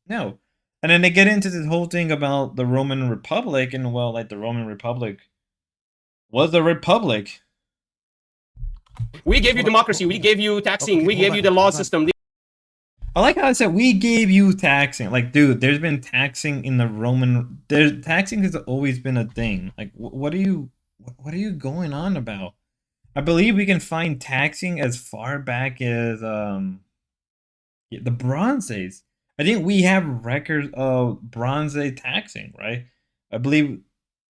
no. And then they get into this whole thing about the Roman Republic, and well, like, the Roman Republic was a republic. We gave you democracy. We gave you taxing. We gave you the law system. I like how I said we gave you taxing. Like, dude, there's been taxing in the Roman. Taxing has always been a thing. Like, what are you going on about? I believe we can find taxing as far back as the Bronze Age. I think we have records of Bronze Age taxing, right? I believe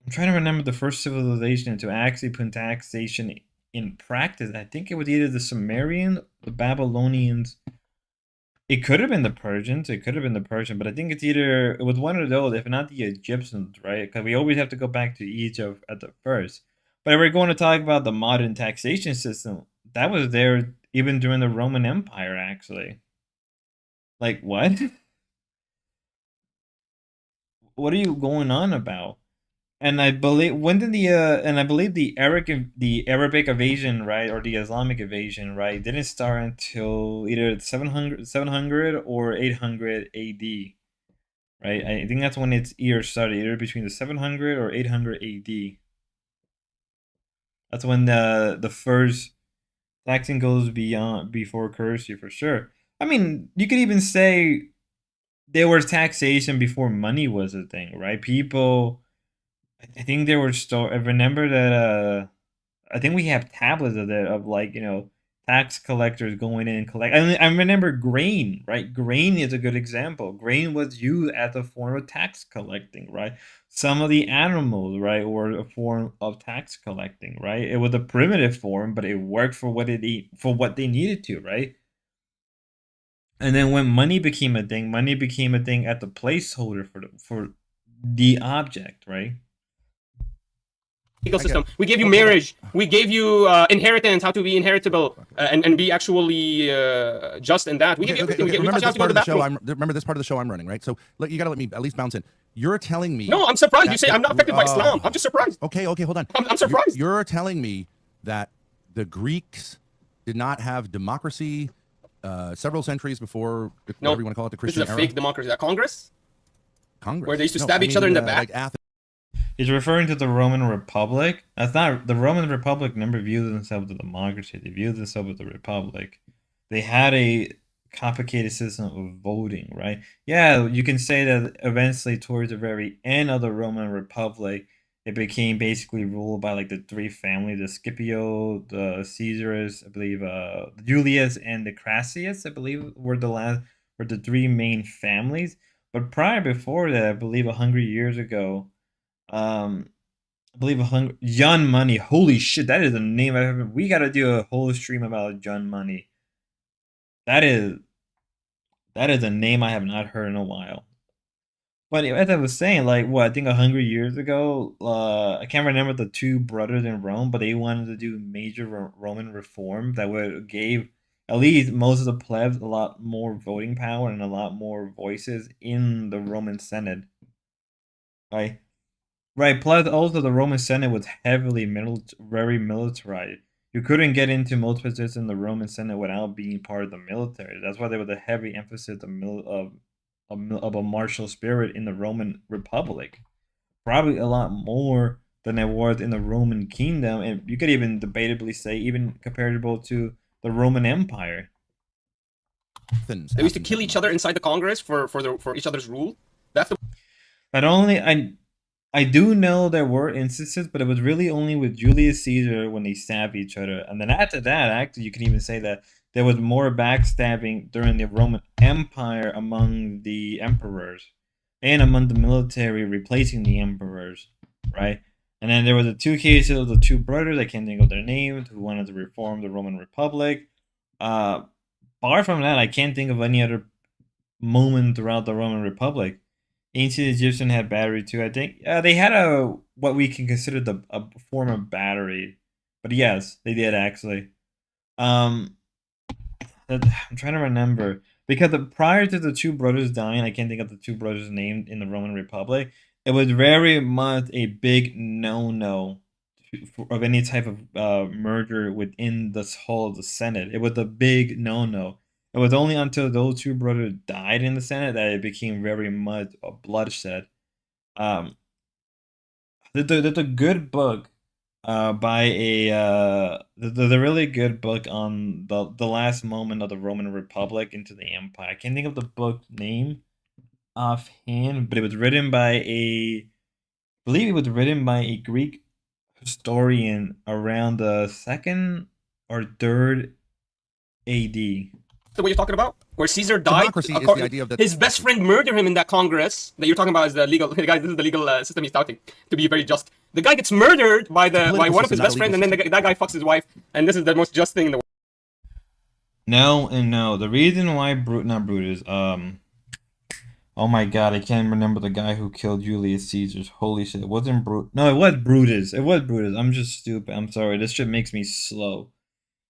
I'm trying to remember the first civilization to actually put taxation in practice. I think it was either the Sumerian, the Babylonians. It could have been the Persians. But I think it was one of those, if not the Egyptians, right? Because we always have to go back to Egypt at the first. But if we're going to talk about the modern taxation system, that was there even during the Roman Empire, actually. Like, what? What are you going on about? And I believe the Arabic invasion, right, or the Islamic invasion, right, didn't start until either 700 or 800 AD, right? I think that's when its year started, either between the 700 or 800 AD. That's when the first taxing goes before currency, for sure. I mean, you could even say there was taxation before money was a thing, right? People, I think there were I remember that. I think we have tablets of that, of, like, tax collectors going in and collect. I remember grain, right? Grain is a good example. Grain was used as a form of tax collecting, right? Some of the animals, right, were a form of tax collecting, right? It was a primitive form, but it worked for what they needed to, right? And then when money became a thing at the placeholder for the object, right? Legal system. We gave you marriage. We gave you inheritance, how to be inheritable, and be actually just in that. We gave you everything. Remember this part of the show. Remember this part of the show I'm running, right? So you got to let me at least bounce in. You're telling me. No, I'm surprised. You say I'm not affected by Islam. I'm just surprised. Okay, hold on. I'm surprised. You're telling me that the Greeks did not have democracy several centuries before, whatever you want to call it, the Christian era? This is a fake democracy. Congress, where they used to stab each other in the back. Like Athens. He's referring to the Roman Republic. That's not the Roman Republic. Never viewed themselves as a democracy. They viewed themselves as a republic. They had a complicated system of voting, right? Yeah, you can say that eventually, towards the very end of the Roman Republic, it became basically ruled by, like, the three families: the Scipio, the Caesars, I believe, Julius, and the Crassus, I believe, were the three main families. But before that, I believe 100 years ago, I believe John Money. Holy shit, that is a name I haven't. We gotta do a whole stream about John Money. That is That is a name I have not heard in a while. But as I was saying, like what I think 100 years ago, I can't remember the two brothers in Rome, but they wanted to do major Roman reform that would gave at least most of the plebs a lot more voting power and a lot more voices in the Roman Senate. Right, right. Plus, also the Roman Senate was heavily very militarized. You couldn't get into most positions in the Roman Senate without being part of the military. That's why there was a heavy emphasis of a martial spirit in the Roman Republic. Probably a lot more than there was in the Roman Kingdom, and you could even debatably say even comparable to the Roman Empire. They used to kill each other inside the Congress for each other's rule. That's the Not only I do know there were instances, but it was really only with Julius Caesar when they stabbed each other. And then after that, actually, you can even say that there was more backstabbing during the Roman Empire among the emperors and among the military replacing the emperors, right? And then there were the two cases of the two brothers, I can't think of their names, who wanted to reform the Roman Republic. Apart from that, I can't think of any other moment throughout the Roman Republic. Ancient Egyptian had battery too. I think they had a what we can consider a form of battery, but yes, they did actually. Um, I'm trying to remember because prior to the two brothers dying, I can't think of the two brothers named in the Roman Republic. It was very much a big no-no of any type of merger within this whole of the Senate. It was a big no-no. It was only until those two brothers died in the Senate that it became very much a bloodshed. Um, there's a good book by there's a really good book on the last moment of the Roman Republic into the Empire. I can't think of the book name offhand, but it was written by I believe it was written by a Greek historian around the second or third AD. what you're talking about, where Caesar died. Democracy is the idea of that his best friend murdered him in that Congress that you're talking about. Is the legal guys? This is the legal system he's touting to be very just. The guy gets murdered by one of his best friends, and then that guy fucks his wife, and this is the most just thing in the world. No and no. The reason why not Brutus. Oh my god, I can't remember the guy who killed Julius Caesar. Holy shit, it wasn't No, it was Brutus. It was Brutus. I'm just stupid. I'm sorry. This shit makes me slow.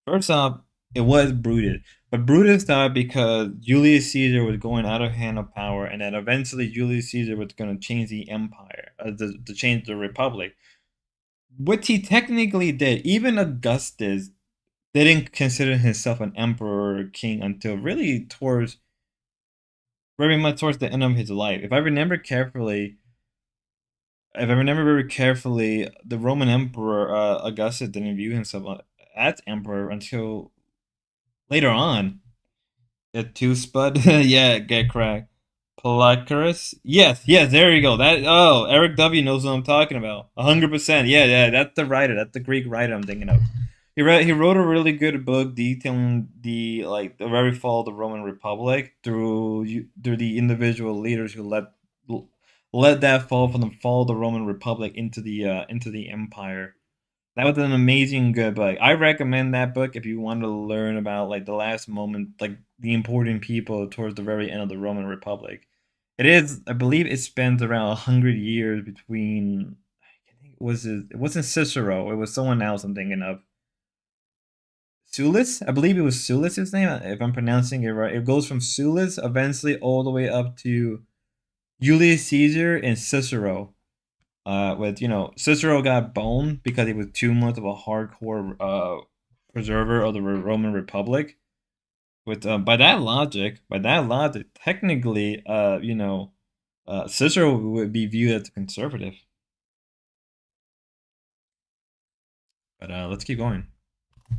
First off, it was Brutus. But Brutus died because Julius Caesar was going out of hand of power, and then eventually Julius Caesar was going to change the empire, to change the republic. What he technically did, even Augustus didn't consider himself an emperor or king until really very much towards the end of his life. If I remember very carefully, the Roman Emperor Augustus didn't view himself as emperor until later on. Two Spud, yeah, get cracked. Placarus, yes, there you go. Eric W knows what I'm talking about. 100%, yeah, that's the writer, that's the Greek writer I'm thinking of. He wrote a really good book detailing the very fall of the Roman Republic through the individual leaders who led that fall from the fall of the Roman Republic into the empire. That was an amazing good book. I recommend that book if you want to learn about like the last moment, like the important people towards the very end of the Roman Republic. It is, I believe, it spans around 100 years between. I think it wasn't Cicero. It was someone else I'm thinking of. Sulis, I believe it was Sulis' name, if I'm pronouncing it right. It goes from Sulis eventually all the way up to Julius Caesar and Cicero. With Cicero got boned because he was too much of a hardcore preserver of the Roman Republic. With by that logic, technically, Cicero would be viewed as a conservative. But let's keep going.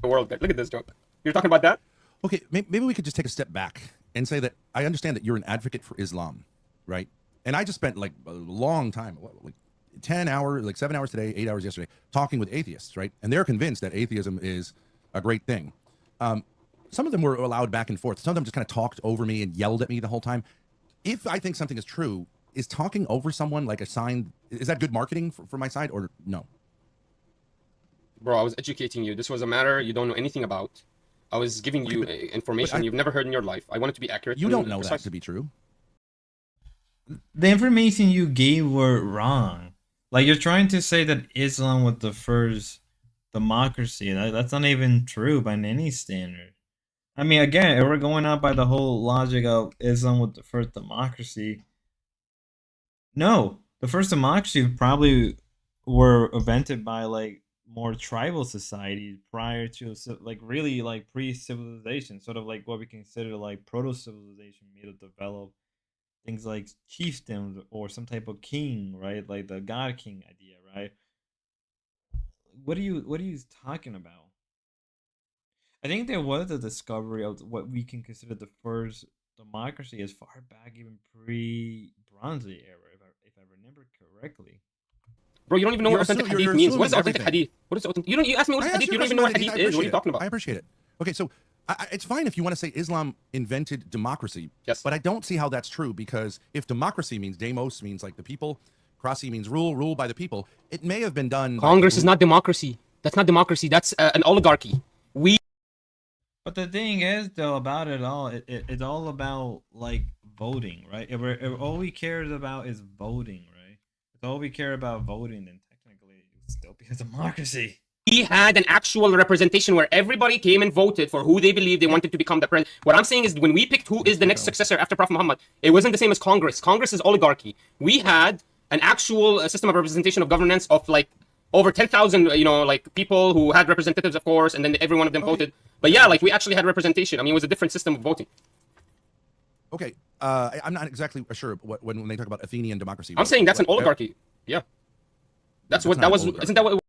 The world. Look at this joke. You're talking about that? Okay, maybe we could just take a step back and say that I understand that you're an advocate for Islam, right? And I just spent like a long time, like 10 hours, like 7 hours today, 8 hours yesterday, talking with atheists, right? And they're convinced that atheism is a great thing. Some of them were allowed back and forth. Some of them just kind of talked over me and yelled at me the whole time. If I think something is true, is talking over someone like a sign, is that good marketing for my side or no? Bro, I was educating you. This was a matter you don't know anything about. I was giving you information you've never heard in your life. I want it to be accurate. You and don't know precise. that to be true. The information you gave were wrong. Like, you're trying to say that Islam was the first democracy. That's not even true by any standard. I mean, again, if we're going out by the whole logic of Islam was the first democracy, no, the first democracy probably were invented by like more tribal societies prior to like really like pre-civilization, sort of like what we consider like proto-civilization made to develop things like chiefdoms or some type of king, right? Like the god king idea, right? What are you talking about? I think there was a discovery of what we can consider the first democracy as far back even pre-Bronze era, if I remember correctly. Bro, you don't even know what authentic hadith means. What is authentic everything. hadith? What is authentic? You asked me what is hadith. You don't even know what hadith is. What are you talking about? I appreciate it. Okay, so it's fine if you want to say Islam invented democracy. Yes. But I don't see how that's true, because if democracy means demos means like the people, Krasi means rule by the people, it may have been done. Congress is not democracy. That's not democracy. That's an oligarchy. But the thing is, though, about it all, it's all about like voting, right? If all we cared about is voting, right? If all we care about voting, then technically it would still be a democracy. We had an actual representation where everybody came and voted for who they believed they wanted to become the president. What I'm saying is, when we picked who is the next successor after Prophet Muhammad, it wasn't the same as Congress. Congress is oligarchy. We had an actual system of representation of governance of like over 10,000, like people who had representatives, of course, and then every one of them voted. But yeah, like we actually had representation. I mean, it was a different system of voting. Okay, I'm not exactly sure when they talk about Athenian democracy. I'm saying that's an oligarchy. Yeah, that's what that was. Isn't that what?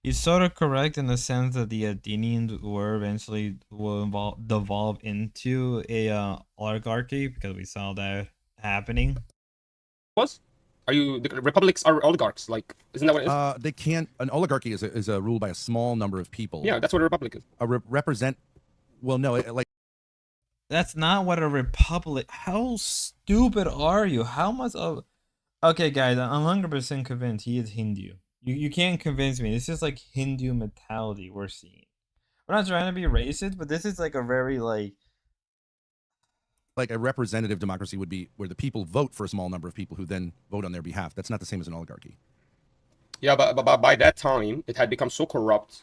He's sort of correct in the sense that the Athenians were eventually will devolve into a oligarchy, because we saw that happening. Was? Are you the republics are oligarchs? Like, isn't that what it is? They can't. An oligarchy is a rule by a small number of people. Yeah, that's what a republic is. Represent. Well, no, like. That's not what a republic. How stupid are you? How much of? Okay, guys, I'm 100% convinced he is Hindu. You can't convince me. This is like Hindu mentality we're seeing. We're not trying to be racist, but this is like a very like a representative democracy would be where the people vote for a small number of people who then vote on their behalf. That's not the same as an oligarchy. Yeah, but by that time, it had become so corrupt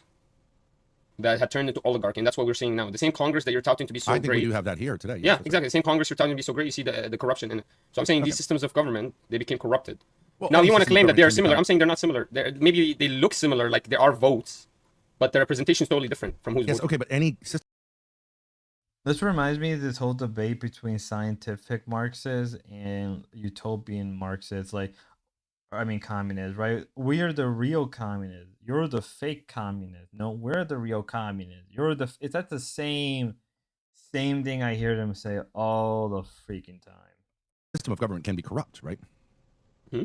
that it had turned into oligarchy, and that's what we're seeing now. The same Congress that you're touting to be so great. I think we do have that here today. Yeah, exactly. The same Congress you're touting to be so great. You see the corruption in it. So I'm saying these systems of government, they became corrupted. Well, now you want to claim that they're similar. I'm saying they're not similar. Maybe they look similar, like there are votes, but the representation is totally different from who's voting. Okay, but any system. This reminds me of this whole debate between scientific Marxists and utopian Marxists, communists, right? We are the real communists. You're the fake communists. No, we're the real communists. It's at the same thing I hear them say all the freaking time. System of government can be corrupt, right? Hmm?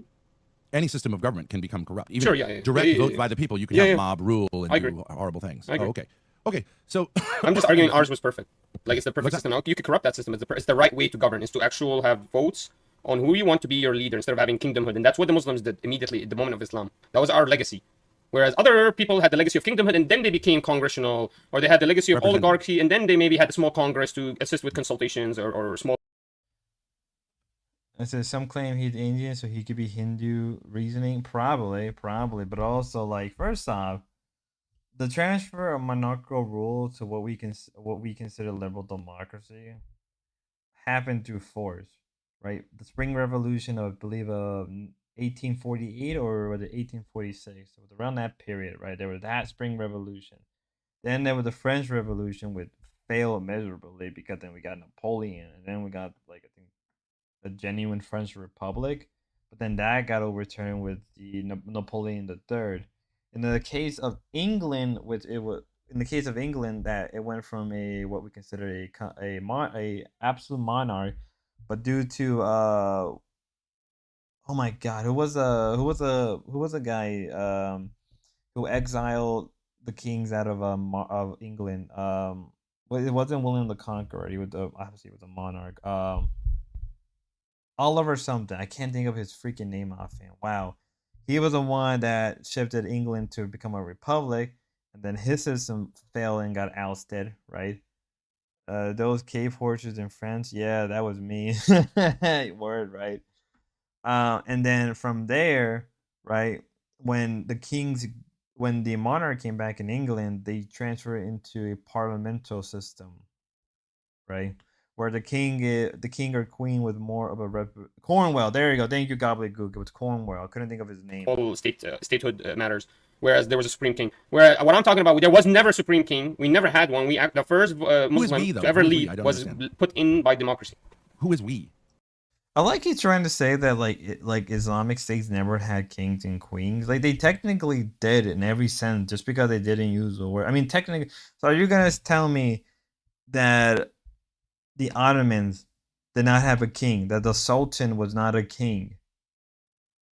Any system of government can become corrupt. Even sure, yeah. Direct vote by the people. You can have mob rule and do horrible things. I agree. Oh, okay. Okay, so I'm just arguing ours was perfect. Like, it's the perfect system. Now, you could corrupt that system. It's the right way to govern. Is to actually have votes on who you want to be your leader instead of having kingdomhood. And that's what the Muslims did immediately at the moment of Islam. That was our legacy. Whereas other people had the legacy of kingdomhood and then they became congressional, or they had the legacy of oligarchy and then they maybe had a small congress to assist with consultations or small. I said some claim he's Indian, so he could be Hindu reasoning. Probably, but also like first off, the transfer of monarchical rule to what we consider liberal democracy happened through force, right? The Spring Revolution of, I believe, 1848 or was it 1846? It was around that period, right? There was that Spring Revolution. Then there was the French Revolution, which failed miserably because then we got Napoleon, and then we got I think the genuine French Republic, but then that got overturned with the Napoleon III. In the case of England, that it went from a what we consider a absolute monarch, but due to oh my God, who was a guy who exiled the kings out of England? It wasn't William the Conqueror. He was obviously a monarch. Oliver something. I can't think of his freaking name offhand. Wow. He was the one that shifted England to become a republic, and then his system failed and got ousted, right? Those cave horses in France, yeah, that was me. Word, right? And then from there, right, when the kings, when the monarch came back in England, they transferred it into a parliamental system, right? Where the king or queen was more of a Cornwell. There you go. Thank you, Gobbledygook. It was Cornwell. I couldn't think of his name. All statehood matters. Whereas there was a supreme king. Where what I'm talking about, there was never a supreme king. We never had one. The first Muslim we, though? to ever Who is we? lead I don't was understand. put in by democracy. Who is we? I like he's trying to say that like Islamic states never had kings and queens. Like they technically did in every sense, just because they didn't use the word. I mean, technically. So are you gonna tell me that the Ottomans did not have a king? That the Sultan was not a king?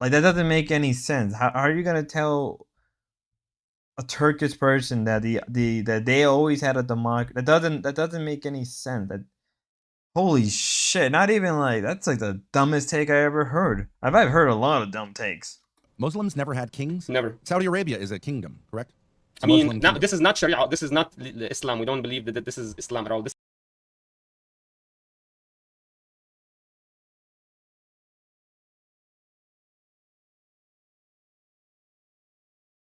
Like that doesn't make any sense. How are you gonna tell a Turkish person that that they always had a democracy? That doesn't make any sense. That holy shit! Not even like that's like the dumbest take I ever heard. I've heard a lot of dumb takes. Muslims never had kings? Never. Saudi Arabia is a kingdom, correct? It's a I mean, Muslim now, kingdom. this is not Sharia. This is not Islam. We don't believe that this is Islam at all. This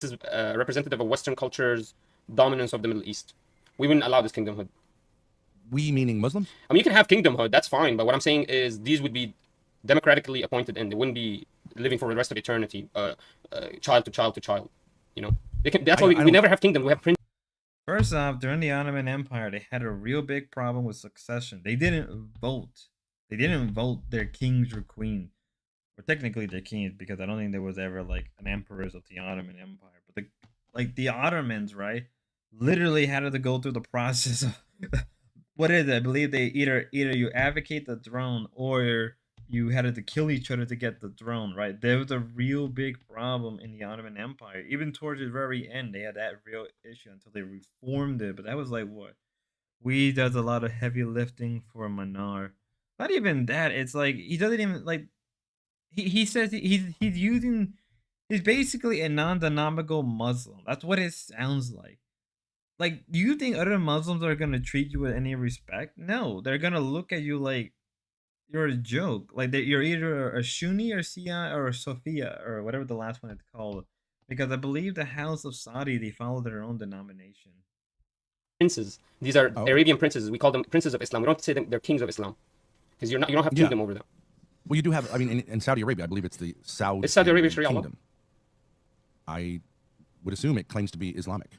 is representative of Western culture's dominance of the Middle East. We wouldn't allow this kingdomhood. We meaning Muslims? I mean, you can have kingdomhood, that's fine. But what I'm saying is these would be democratically appointed, and they wouldn't be living for the rest of eternity, child to child to child. You know, they can. That's why we never have kingdom. We have prince. First off, during the Ottoman Empire, they had a real big problem with succession. They didn't vote. They didn't vote their kings or queens. Or technically their kings, because I don't think there was ever like an emperors of the Ottoman Empire. But the Ottomans, right, literally had to go through the process of what is it? I believe they either you advocate the throne or you had to kill each other to get the throne, right? There was a real big problem in the Ottoman Empire. Even towards the very end, they had that real issue until they reformed it. But that was like what? We does a lot of heavy lifting for Manar. Not even that. It's like he doesn't even like. He says he's using. He's basically a non-denominational Muslim. That's what it sounds like. Like, do you think other Muslims are gonna treat you with any respect? No, they're gonna look at you like you're a joke. Like that you're either a Sunni or Shia or a Sophia or whatever the last one is called. Because I believe the House of Saudi they follow their own denomination. Princes. These are Arabian princes. We call them princes of Islam. We don't say they're kings of Islam, because you don't have kingdom over them. Well, you do have. I mean, in Saudi Arabia, I believe it's the Saudi. It's Saudi Arabia Sharia law. kingdom. I would assume it claims to be Islamic.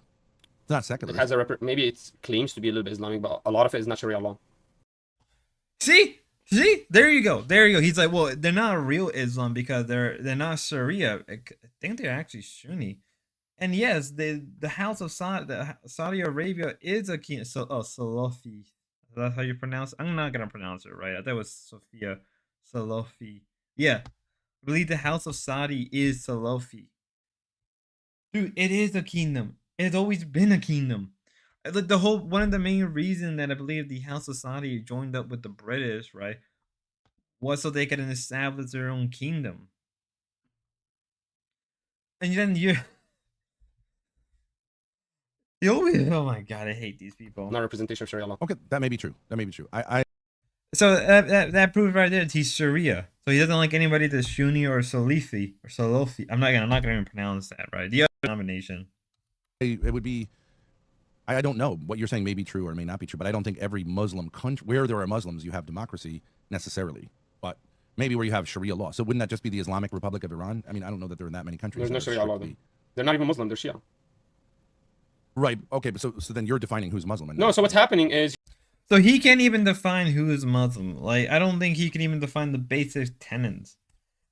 It's not secular. It has maybe it claims to be a little bit Islamic, but a lot of it is not Sharia law. See, there you go. He's like, well, they're not real Islam because they're not Sharia. I think they're actually Sunni. And yes, the House of Saudi Arabia is a king. Salafi. That's how you pronounce it? I'm not gonna pronounce it right. I thought it was Sophia Salafi. Yeah, I believe the House of Saudi is Salafi. Dude, it is a kingdom. It's always been a kingdom. Like the whole one of the main reasons that I believe the House of Saudi joined up with the British, right, was so they could establish their own kingdom. And then you always, oh my god, I hate these people. Not representation of Sharia law. Okay, that may be true. That may be true. So that proves right there that he's Sharia. So he doesn't like anybody that's Sunni or Salafi or Salafi. I'm not gonna even pronounce that right. The other denomination. It would be. I don't know what you're saying may be true or may not be true, but I don't think every Muslim country where there are Muslims you have democracy necessarily. But maybe where you have Sharia law. So wouldn't that just be the Islamic Republic of Iran? I mean, I don't know that there are that many countries. There's no Sharia law. They're not even Muslim. They're Shia. Right. Okay. But so then you're defining who's Muslim. No. So what's happening is. So he can't even define who is Muslim. Like, I don't think he can even define the basic tenets.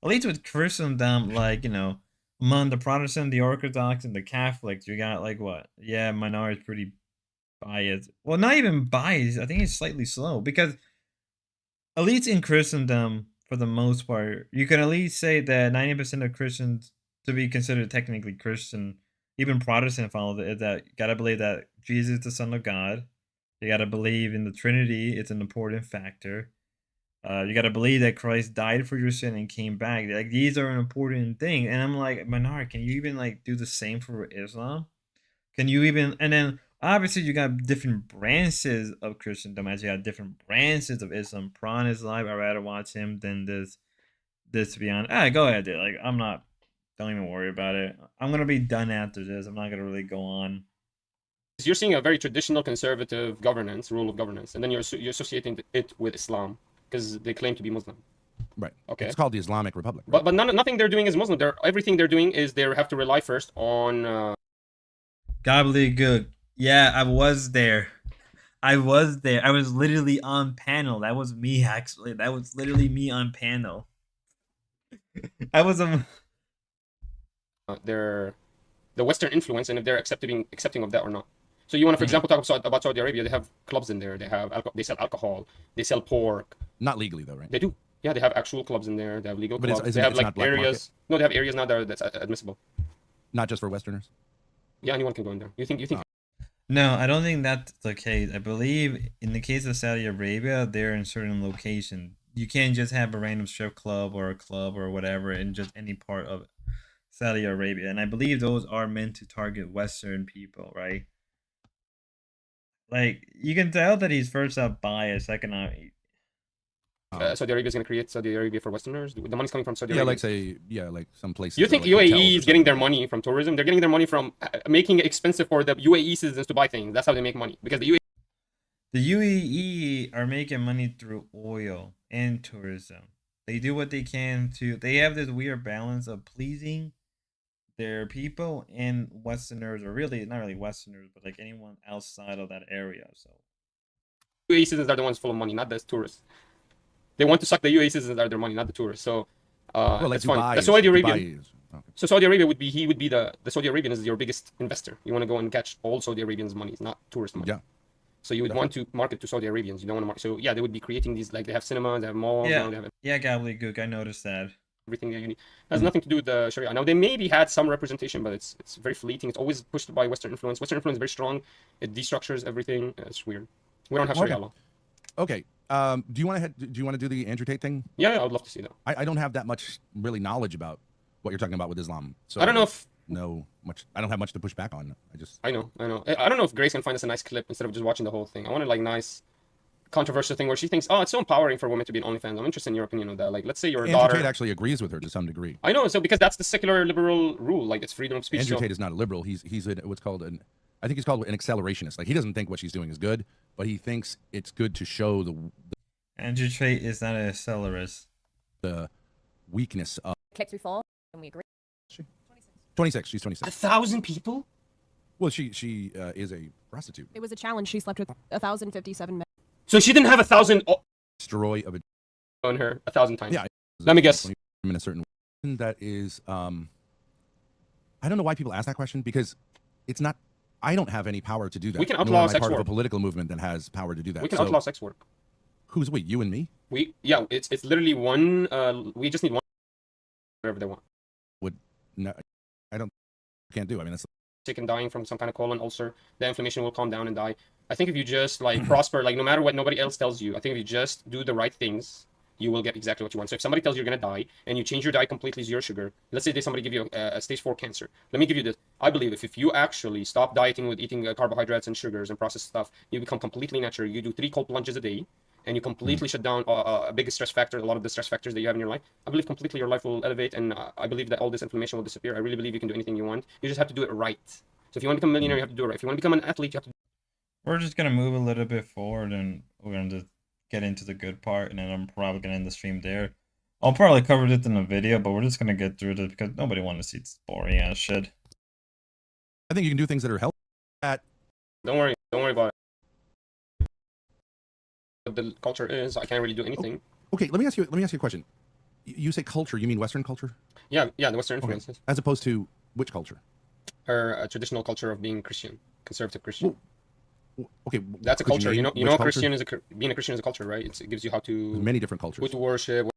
At least with Christendom, like, you know, among the Protestant, the Orthodox, and the Catholics, you got, like, what? Yeah, Minar is pretty biased. Well, not even biased. I think it's slightly slow. Because, at least in Christendom, for the most part, you can at least say that 90% of Christians, to be considered technically Christian, even Protestant follow it, that you gotta believe that Jesus is the Son of God. You gotta believe in the Trinity. It's an important factor. You gotta believe that Christ died for your sin and came back. Like, these are an important thing. And I'm like, Manar, can you even like do the same for Islam? Can you even? And then obviously you got different branches of Christendom, as you got different branches of Islam. Prawn is live. I'd rather watch him than this. To be honest, go ahead, dude. Like I'm not. Don't even worry about it. I'm gonna be done after this. I'm not gonna really go on. You're seeing a very traditional conservative governance, rule of governance, and then you're associating it with Islam because they claim to be Muslim. Right. Okay. It's called the Islamic Republic. Right? But nothing they're doing is Muslim. Everything they're doing is they have to rely first on. Gobbledygook. Yeah, I was there. I was there. I was literally on panel. That was me, actually. That was literally me on panel. I was the Western influence and if they're accepting of that or not. So you want to, for example, talk about Saudi Arabia. They have clubs in there. They sell alcohol. They sell pork. Not legally though, right? They do. Yeah, they have actual clubs in there. They have legal But clubs. it's They have not like black areas. market? No, they have areas now that's admissible. Not just for Westerners. Yeah, anyone can go in there. You think? No, I don't think that's the case. I believe in the case of Saudi Arabia, they're in certain location. You can't just have a random strip club or a club or whatever in just any part of Saudi Arabia. And I believe those are meant to target Western people, right? Like you can tell that he's first up biased, second up. Saudi Arabia is going to create Saudi Arabia for Westerners. The money's coming from Saudi Yeah, Arabia. like some places. You think like hotels UAE or is getting their something. money from tourism? They're getting their money from making it expensive for the UAE citizens to buy things. That's how they make money because The UAE are making money through oil and tourism. They do what they can to. They have this weird balance of pleasing their people and Westerners, or really not really Westerners, but like anyone outside of that area. So UAE citizens are the ones full of money, not the tourists. They want to suck the UAE citizens out of their money, not the tourists. So Well, like it's fun. Dubai The is- Saudi Dubai Arabian. is- okay. So Saudi Arabia would be the Saudi Arabian is your biggest investor. You want to go and catch all Saudi Arabians' money, not tourist money. Yeah. So you would want to market to Saudi Arabians. You don't want to market. So yeah, they would be creating these, like they have cinemas, they have malls, now they have yeah, Gobbledygook. I noticed that. everything that you need. It has nothing to do with the Sharia. Now they maybe had some representation, but it's very fleeting. It's always pushed by Western influence. Western influence is very strong. It destructures everything. It's weird. We don't have Sharia Okay. law. Okay. Do you want to do the Andrew Tate thing? Yeah, I would love to see that. I don't have that much really knowledge about what you're talking about with Islam. So I don't know if I don't have much to push back on. I know. I don't know if Grace can find us a nice clip instead of just watching the whole thing. I wanted like nice controversial thing where she thinks, oh, it's so empowering for women to be an OnlyFans. I'm interested in your opinion on that. Like, let's say your Andrew daughter. Tate actually agrees with her to some degree. I know, so because that's the secular liberal rule, like it's freedom of speech. Andrew so... Tate is not a liberal. He's what's called I think he's called an accelerationist. Like he doesn't think what she's doing is good, but he thinks it's good to show Andrew Tate is not a accelerist. the weakness of. Click through fall, and we agree. 26. She's 26. 1,000 people? Well, she is a prostitute. It was a challenge. She slept with 1,057 men. So she didn't have 1,000 Destroy of a. on her 1,000 times. Yeah. Let me guess. In a certain way. That is, I don't know why people ask that question because it's not. I don't have any power to do that. We can Nor outlaw am I sex part of work. a political movement that has power to do that. We can So, outlaw sex work. Who's we? You and me? It's literally one. We just need one. Whatever they want. No, I don't. Can't do. I mean, that's. Sick and dying from some kind of colon ulcer, the inflammation will calm down and die. I think if you just like prosper, like no matter what nobody else tells you, I think if you just do the right things, you will get exactly what you want. So if somebody tells you you're gonna die and you change your diet completely zero sugar, let's say somebody give you a stage 4 cancer. Let me give you this. I believe if you actually stop dieting with eating carbohydrates and sugars and processed stuff, you become completely natural. You do 3 cold plunges a day, and you completely shut down a big stress factor, a lot of the stress factors that you have in your life. I believe completely your life will elevate, and I believe that all this inflammation will disappear. I really believe you can do anything you want. You just have to do it right. So if you want to become a millionaire, you have to do it right. If you want to become an athlete, you have to. We're just gonna move a little bit forward, and we're gonna just get into the good part, and then I'm probably gonna end the stream there. I'll probably cover this in a video, but we're just gonna get through this because nobody wants to see this boring ass shit. I think you can do things that are healthy. Don't worry about it. What the culture is, I can't really do anything. Okay, let me ask you a question. You say culture, you mean Western culture? Yeah, the Western influences. As opposed to which culture? Or traditional culture of being Christian, conservative Christian. Okay, That's a could culture. You name know, which culture? Christian is being a Christian is a culture, right? It gives you how There's to many different cultures. who to worship.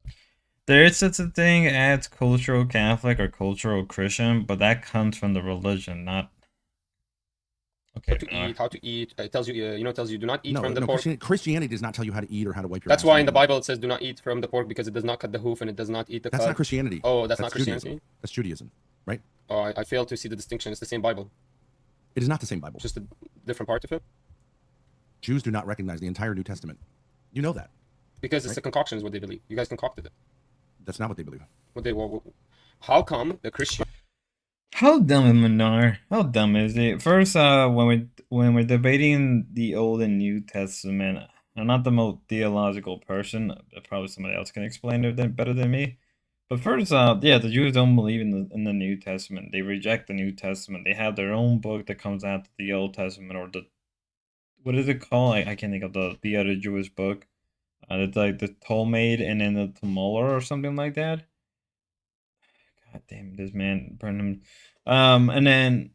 There is such a thing as cultural Catholic or cultural Christian, but that comes from the religion, not. Okay. How to eat. It tells you, it tells you do not eat from the pork. Christianity does not tell you how to eat or how to wipe your. That's ass. why in the Bible it says do not eat from the pork because it does not cut the hoof and it does not eat the That's cud. not Christianity. Oh, that's not Judaism. Christianity? That's Judaism, right? Oh, I fail to see the distinction. It's the same Bible. It is not the same Bible. Just a different part of it. Jews do not recognize the entire New Testament. You know that. Because it's a concoction is what they believe. You guys concocted it. That's not what they believe. How come the Christian? How dumb is Manar? How dumb is it? First, when we're debating the Old and New Testament, I'm not the most theological person. Probably somebody else can explain it better than me. But first, yeah, the Jews don't believe in the New Testament. They reject the New Testament. They have their own book that comes out to the Old Testament, or the, what is it called? I can't think of the other Jewish book. It's like the Talmud and then the Talmud or something like that. God damn, this man burned him. And then,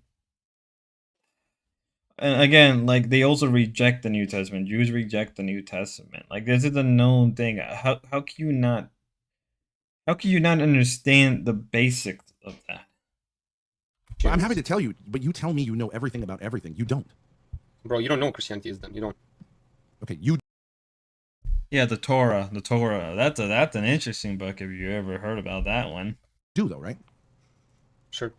and again, like, they also reject the New Testament. Jews reject the New Testament. Like, this is a known thing. How can you not understand the basics of that? Well, I'm happy to tell you, but you tell me you know everything about everything. You don't. Bro, you don't know what Christianity is then. You don't. Okay, you Yeah, the Torah. That's an interesting book if you ever heard about that one. do though, right? Sure.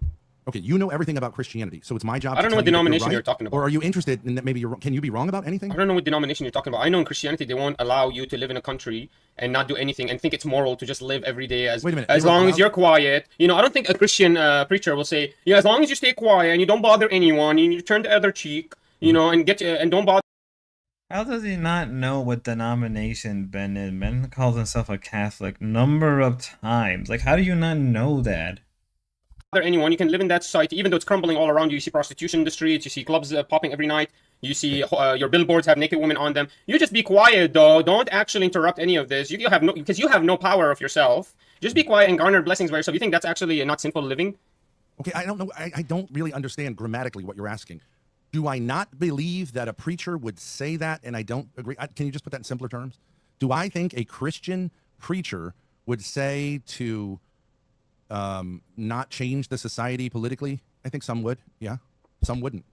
Okay, you know everything about Christianity, so it's my job. I don't know what denomination you're talking about. Or are you interested in that? Maybe you're. Can you be wrong about anything? I don't know what denomination you're talking about. I know in Christianity they won't allow you to live in a country and not do anything and think it's moral to just live every day as Wait a minute, as you're long as allowed- you're quiet. You know, I don't think a Christian preacher will say, yeah, as long as you stay quiet and you don't bother anyone, you turn the other cheek, you know, and and don't bother How does he not know what denomination Ben is? Ben calls himself a Catholic number of times. Like, how do you not know that? anyone. You can live in that society, even though it's crumbling all around you. You see prostitution in the streets. You see clubs popping every night. You see your billboards have naked women on them. You just be quiet, though. Don't actually interrupt any of this. You have no, because you have no power of yourself. Just be quiet and garner blessings by yourself. You think that's actually not sinful living? Okay, I don't know. I don't really understand grammatically what you're asking. Do I not believe that a preacher would say that, and I don't agree? Can you just put that in simpler terms? Do I think a Christian preacher would say to not change the society politically? I think some would. Yeah, some wouldn't.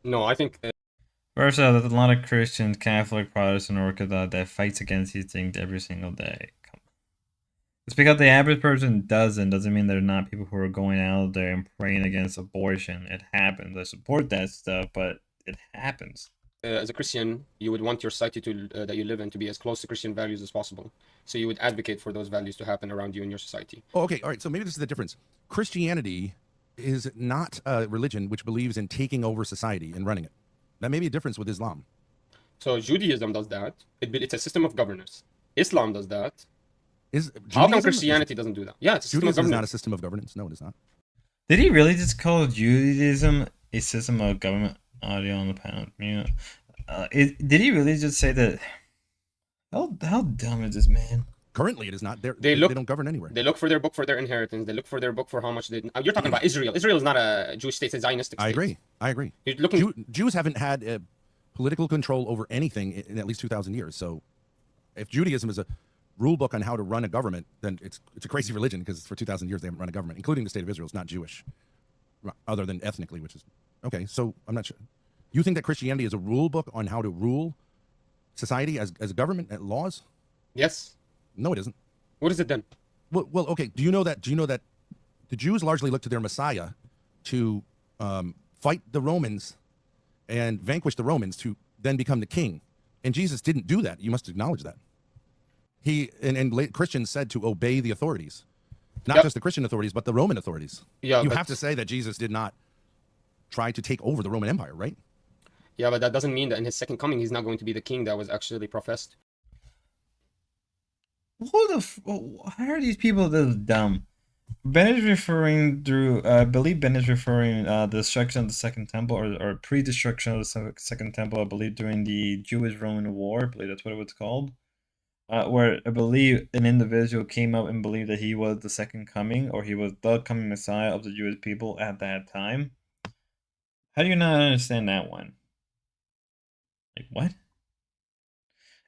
No, I think. First off, there's a lot of Christians, Catholic, Protestant, Orthodox that fights against these things every single day. Come on. Just because the average person doesn't mean there are not people who are going out there and praying against abortion. It happens. I support that stuff, but it happens. As a Christian, you would want your society to that you live in to be as close to Christian values as possible. So you would advocate for those values to happen around you in your society. Oh, okay, all right. So maybe this is the difference. Christianity is not a religion which believes in taking over society and running it. That may be a difference with Islam. So Judaism does that. It's a system of governance. Islam does that. How come Judaism- Christianity doesn't do that? Yeah, it's a system of Judaism is not a governance. system of governance. No, it is not. Did he really just call Judaism a system of government? Audio on the panel. Mute. Did he really just say that? How dumb is this man? Currently, it is not. They They look- don't govern anywhere. They look for their book for their inheritance. They look for their book for how much they. You're talking about Israel. Israel is not a Jewish state; it's a Zionistic state. I agree. You're looking. Jews haven't had political control over anything in at least 2,000 years. So, if Judaism is a rule book on how to run a government, then it's a crazy religion because for 2,000 years they haven't run a government, including the state of Israel. It's not Jewish, other than ethnically, which is okay. So I'm not sure. You think that Christianity is a rule book on how to rule society as a government and laws? Yes. No, it isn't. What is it then? Well, okay. Do you know that the Jews largely look to their Messiah to fight the Romans and vanquish the Romans to then become the king? And Jesus didn't do that. You must acknowledge that. He and Christians said to obey the authorities, not Yep. just the Christian authorities, but the Roman authorities. Yeah, you but- have to say that Jesus did not try to take over the Roman Empire, right? Yeah, but that doesn't mean that in his second coming he's not going to be the king that was actually professed. How are these people this dumb? Ben is referring through, I believe Ben is referring the destruction of the Second Temple or pre-destruction of the Second Temple, I believe during the Jewish-Roman War, I believe that's what it was called. Where I believe an individual came up and believed that he was the second coming, or he was the coming Messiah of the Jewish people at that time. How do you not understand that one? Like, what?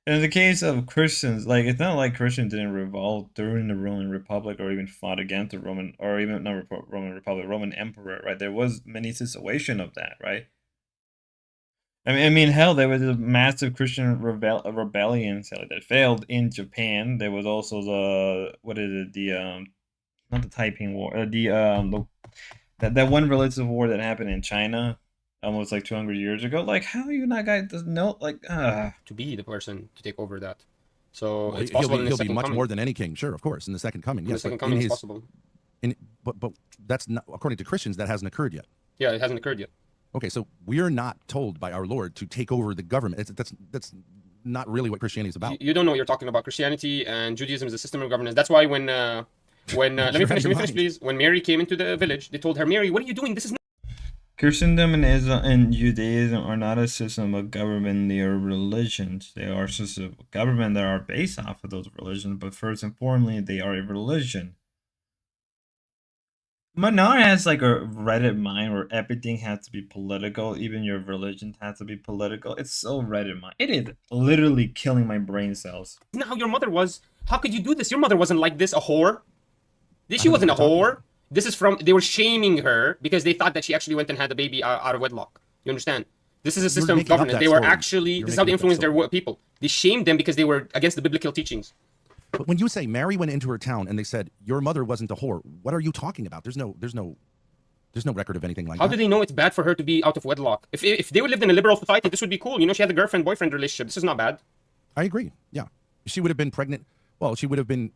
And in the case of Christians, like, it's not like Christians didn't revolt during the Roman Republic or even fought against the Roman, or even not Roman Republic, Roman Emperor, right? There was many situations of that, right? I mean, hell, there was a massive Christian rebellion that failed in Japan. There was also the, what is it, the not the Taiping War, That one religious war that happened in China almost like 200 years ago. Like, how are you not guys doesn't know? Like, To be the person to take over that. So Well, it's possible in the he'll be second much coming. more than any king, sure, of course, in the second coming. In the Yes, second but coming, in it's his, possible. but that's not according to Christians. That hasn't occurred yet. Yeah, it hasn't occurred yet. Okay, so we're not told by our Lord to take over the government. That's not really what Christianity is about. You don't know what you're talking about. Christianity and Judaism is a system of governance. That's why when let me finish, please. When Mary came into the village, they told her, Mary, what are you doing? This is not Christendom and Islam and Judaism are not a system of government. They are religions. They are systems of government that are based off of those religions. But first and foremost, they are a religion. Manar has like a Reddit mind where everything has to be political, even your religion has to be political. It's so Reddit mind. It is literally killing my brain cells. how your mother was. How could you do this? Your mother wasn't like this, a whore. She know wasn't a what you're talking whore. This is from, they were shaming her because they thought that she actually went and had a baby out of wedlock. You understand? This is a system of making up governance. that They were story. actually, You're this is how they making up that influenced their people. They shamed them because they were against the biblical teachings. But when you say Mary went into her town and they said your mother wasn't a whore, what are you talking about? There's no record of anything like How that. do they know it's bad for her to be out of wedlock? If they would lived in a liberal society, this would be cool. You know, she had a girlfriend-boyfriend relationship. This is not bad. I agree. Yeah, she would have been pregnant. Well, she would have been.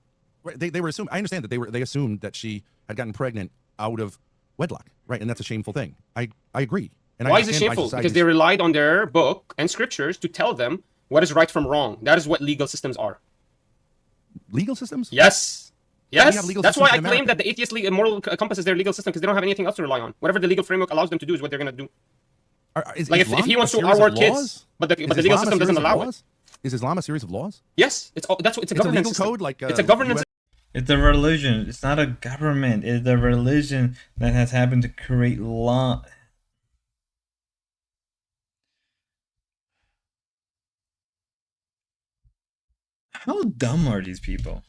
They were assuming. I understand that they assumed that she had gotten pregnant out of wedlock, right? And that's a shameful thing. I agree. And Why I is it understand shameful? Because society's- they relied on their book and scriptures to tell them what is right from wrong. That is what legal systems are. legal systems. Yes. We have Yes. legal That's why I systems in claim America. that the atheist moral compass is their legal system because they don't have anything else to rely on. Whatever the legal framework allows them to do is what they're going to do. Is Like if Islam he a wants to series of reward kids, laws? but the Is legal Islam a system doesn't series of allow it. laws? Is Islam a series of laws? Yes. It's a It's a governance legal system. code like It's a governance. US It's a religion. It's not a government. It's a religion that has happened to create law. How dumb are these people?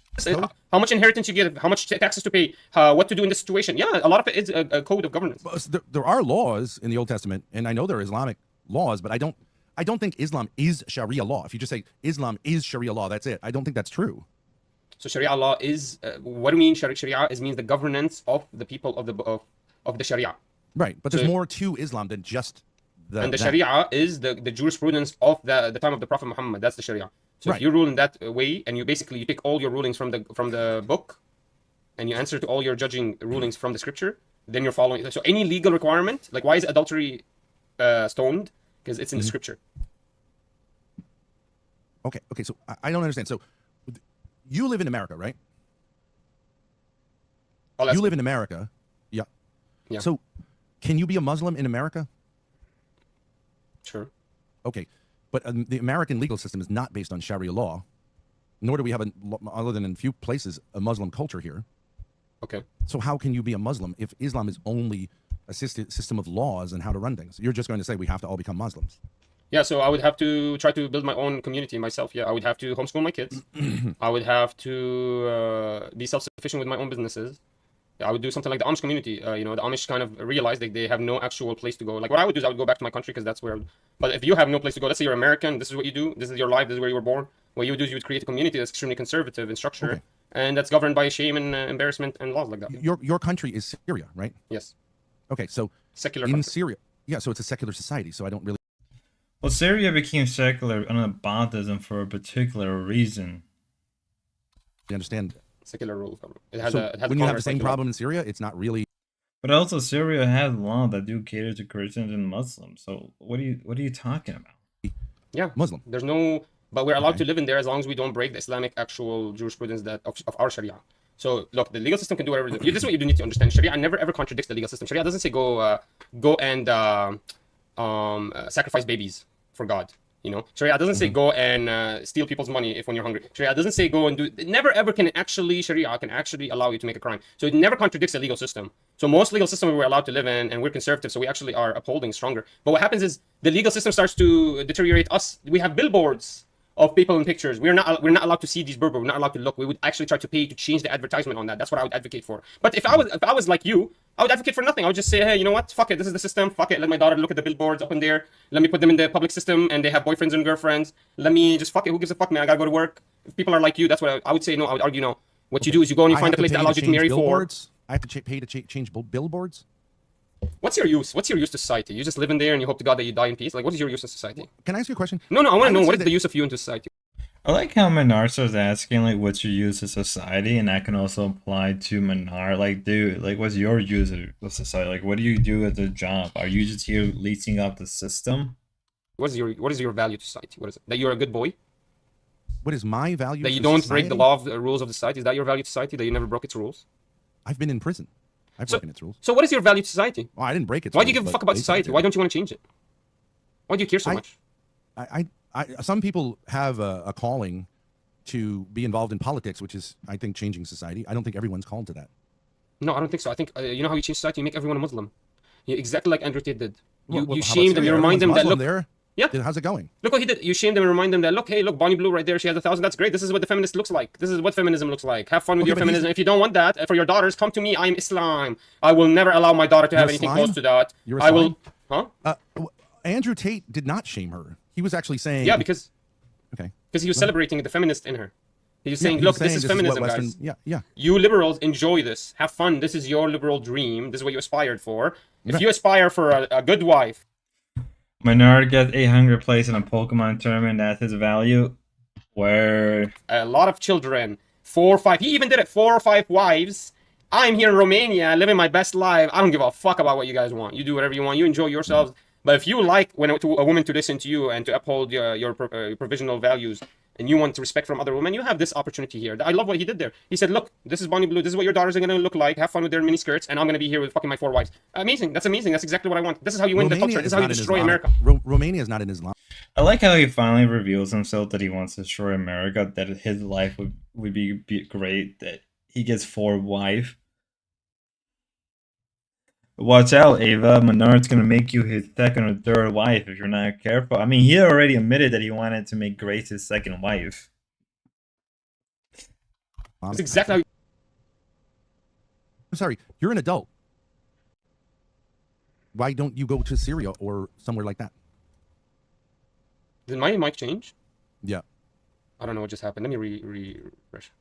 How much inheritance you get, how much taxes to pay, what to do in this situation. Yeah, a lot of it is a code of governance. Well, there are laws in the Old Testament, and I know there are Islamic laws, but I don't think Islam is Sharia law. If you just say Islam is Sharia law, that's it. I don't think that's true. So Sharia law is what do you mean? Sharia means the governance of the people of the Sharia, Right, but there's So- more to Islam than just and the that. Sharia is the jurisprudence of the time of the Prophet Muhammad. That's the Sharia. So Right. if you rule in that way, and you take all your rulings from the book, and you answer to all your judging rulings from the scripture, then you're following. So any legal requirement, like why is adultery stoned? Because it's in the scripture. Okay, so I don't understand. So you live in America, right? Oh, that's You live in America. Yeah. Yeah. So can you be a Muslim in America? sure. Okay, but the American legal system is not based on Sharia law, nor do we have, other than in a few places, a Muslim culture here. Okay. So how can you be a Muslim if Islam is only a system of laws and how to run things? You're just going to say we have to all become Muslims. Yeah, so I would have to try to build my own community myself. Yeah, I would have to homeschool my kids. I would have to be self-sufficient with my own businesses. I would do something like the Amish community. The Amish kind of realize that they have no actual place to go. Like what I would do is I would go back to my country because that's where. But if you have no place to go, let's say you're American, this is what you do. This is your life. This is where you were born. What you would do is you would create a community that's extremely conservative in structure, Okay. and that's governed by shame and embarrassment and laws like that. Your country is Syria, right? Yes, Okay, so secular. in country. Syria, yeah, so it's a secular society. So I don't really. Well, Syria became secular under Baathism for a particular reason. understand. Secular rule of government. It has So a. It has when a you have the Congress same like you problem in Syria, it's not really. But also, Syria has laws that do cater to Christians and Muslims. So what are you talking about? Yeah, Muslim. There's no, but we're allowed Okay. to live in there as long as we don't break the Islamic actual jurisprudence that of our Sharia. So look, the legal system can do whatever. This is what you do need to understand. Sharia never ever contradicts the legal system. Sharia doesn't say go and sacrifice babies for God. Sharia doesn't say go and steal people's money when you're hungry. Sharia doesn't say go and do. It never ever can actually Sharia can actually allow you to make a crime. So it never contradicts the legal system. So most legal systems we're allowed to live in, and we're conservative, so we actually are upholding stronger. But what happens is the legal system starts to deteriorate us. We have billboards of people in pictures. We're not allowed to see these billboards. We're not allowed to look. We would actually try to pay to change the advertisement on that. That's what I would advocate for. But if I was like you, I would advocate for nothing. I would just say, hey, you know what? Fuck it. This is the system. Fuck it. Let my daughter look at the billboards up in there. Let me put them in the public system, and they have boyfriends and girlfriends. Let me just fuck it. Who gives a fuck, man? I gotta go to work. If people are like you, that's what I would say. No, I would argue no. What you do is you go and you I find have a place pay that allows you to change marry for. billboards. I have to pay to change billboards. What's your use? What's your use to society? You just live in there and you hope to God that you die in peace? Like, what is your use to society? Can I ask you a question? No, I want to know would what say is the use of you into society? I like how Menard was asking like what's your use of society, and that can also apply to Menard. Like, dude, like what's your use of society? Like, what do you do as a job? Are you just here leasing out the system? What is your value to society? What is it? That you're a good boy? What is my value That to you don't break society? the law of the rules of the society? Is that your value to society? That you never broke its rules? I've been in prison. I've broken its rules. So what is your value to society? Well, I didn't break its Why rules. do you give a but fuck about they society? did. Why don't you want to change it? Why do you care so much? Some people have a calling to be involved in politics, which is, I think, changing society. I don't think everyone's called to that. No, I don't think so. I think you know how you change society? You make everyone a Muslim. Exactly like Andrew Tate did. You How about shame them. You Syria? remind them Everyone's that Muslim look. there. Yeah. Then how's it going? Look what he did. You shame them and remind them that look, hey, look, Bonnie Blue right there. She has 1,000. That's great. This is what the feminist looks like. This is what feminism looks like. Have fun with Okay, your but he's- feminism. If you don't want that for your daughters, come to me. I am Islam. I will never allow my daughter to have You're anything Islam? close to that. You're a I will. Huh? Andrew Tate did not shame her. He was actually saying, Yeah, because okay, he was celebrating the feminist in her. He was saying, he look, was this saying is what feminism, Western- guys. Yeah. You liberals enjoy this. Have fun. This is your liberal dream. This is what you aspired for. If Right. you aspire for a good wife, Menard gets 800 place in a Pokemon tournament. That's his value. Where a lot of children, 4 or 5. He even did it 4 or 5 wives. I'm here in Romania living my best life. I don't give a fuck about what you guys want. You do whatever you want. You enjoy yourselves. But if you like when a woman to listen to you and to uphold your provisional values, and you want respect from other women, you have this opportunity here. I love what he did there. He said, look, this is Bonnie Blue. This is what your daughters are going to look like. Have fun with their mini skirts, and I'm going to be here with fucking my 4 wives. Amazing. That's amazing. That's exactly what I want. This is how you win the culture. This is how you destroy America. Romania is not in Islam. I like how he finally reveals himself that he wants to destroy America, that his life would be great, that he gets 4 wives. Watch out, Ava. Menard's gonna make you his second or third wife if you're not careful. I mean, he already admitted that he wanted to make Grace his second wife. That's exactly how you... I'm sorry, you're an adult. Why don't you go to Syria or somewhere like that? Did my mic change? Yeah. I don't know what just happened. Let me refresh.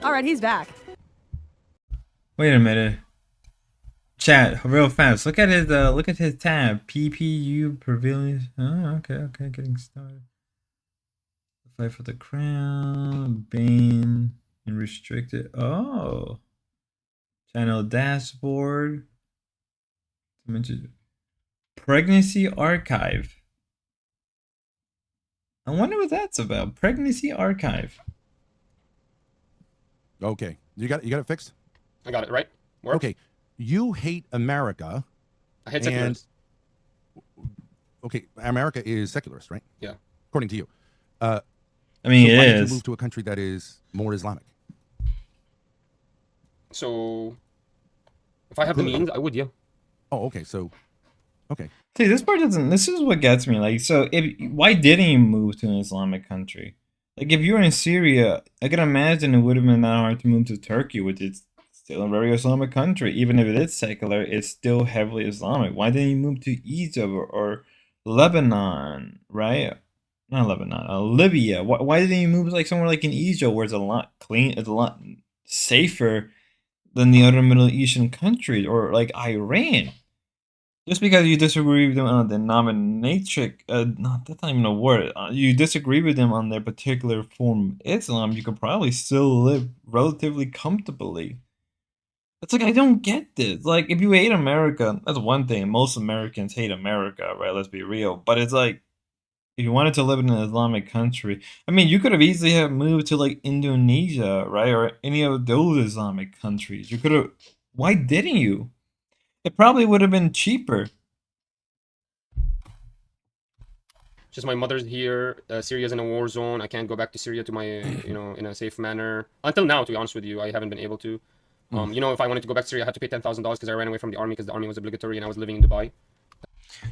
All right, he's back. Wait a minute. Chat, real fast. Look at his tab. PPU Pavilion. Oh, okay, getting started. Fight for the crown. Bane and restricted. Oh. Channel dashboard. Pregnancy archive. I wonder what that's about. Pregnancy archive. Okay. You got it fixed? I got it, right? Work? Okay. You hate America. I hate secularists. Okay, America is secularist, right? Yeah. According to you. I mean, so it why did is. you move to a country that is more Islamic? So, if I have the means, I would, yeah. Oh, okay. So, okay. See, this part doesn't. This is what gets me. Like, so why didn't you move to an Islamic country? Like, if you were in Syria, I can imagine it would have been that hard to move to Turkey, which is still a very Islamic country. Even if it is secular, it's still heavily Islamic. Why didn't you move to Egypt or Lebanon, right? Not Lebanon, Libya. Why didn't you move like somewhere like in Egypt, where it's a lot clean, it's a lot safer than the other Middle Eastern countries, or like Iran? Just because you disagree with them on the denominatric, no, that's not even a word. You disagree with them on their particular form of Islam, you could probably still live relatively comfortably. It's like, I don't get this. Like, if you hate America, that's one thing. Most Americans hate America, right? Let's be real. But it's like, if you wanted to live in an Islamic country, I mean, you could have easily have moved to like Indonesia, right? Or any of those Islamic countries. You could have. Why didn't you? It probably would have been cheaper. Just my mother's here. Syria's in a war zone. I can't go back to Syria to my, in a safe manner. Until now, to be honest with you, I haven't been able to. If I wanted to go back to Syria, I had to pay $10,000 because I ran away from the army because the army was obligatory and I was living in Dubai.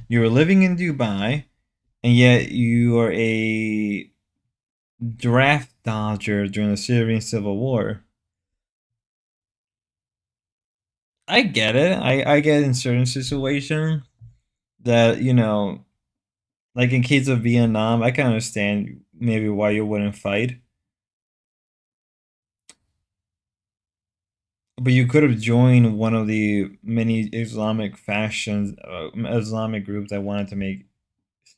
You were living in Dubai, and yet you are a draft dodger during the Syrian civil war. I get it. I get in certain situations that, you know, like in case of Vietnam, I can understand maybe why you wouldn't fight. But you could have joined one of the many Islamic factions, Islamic groups that wanted to make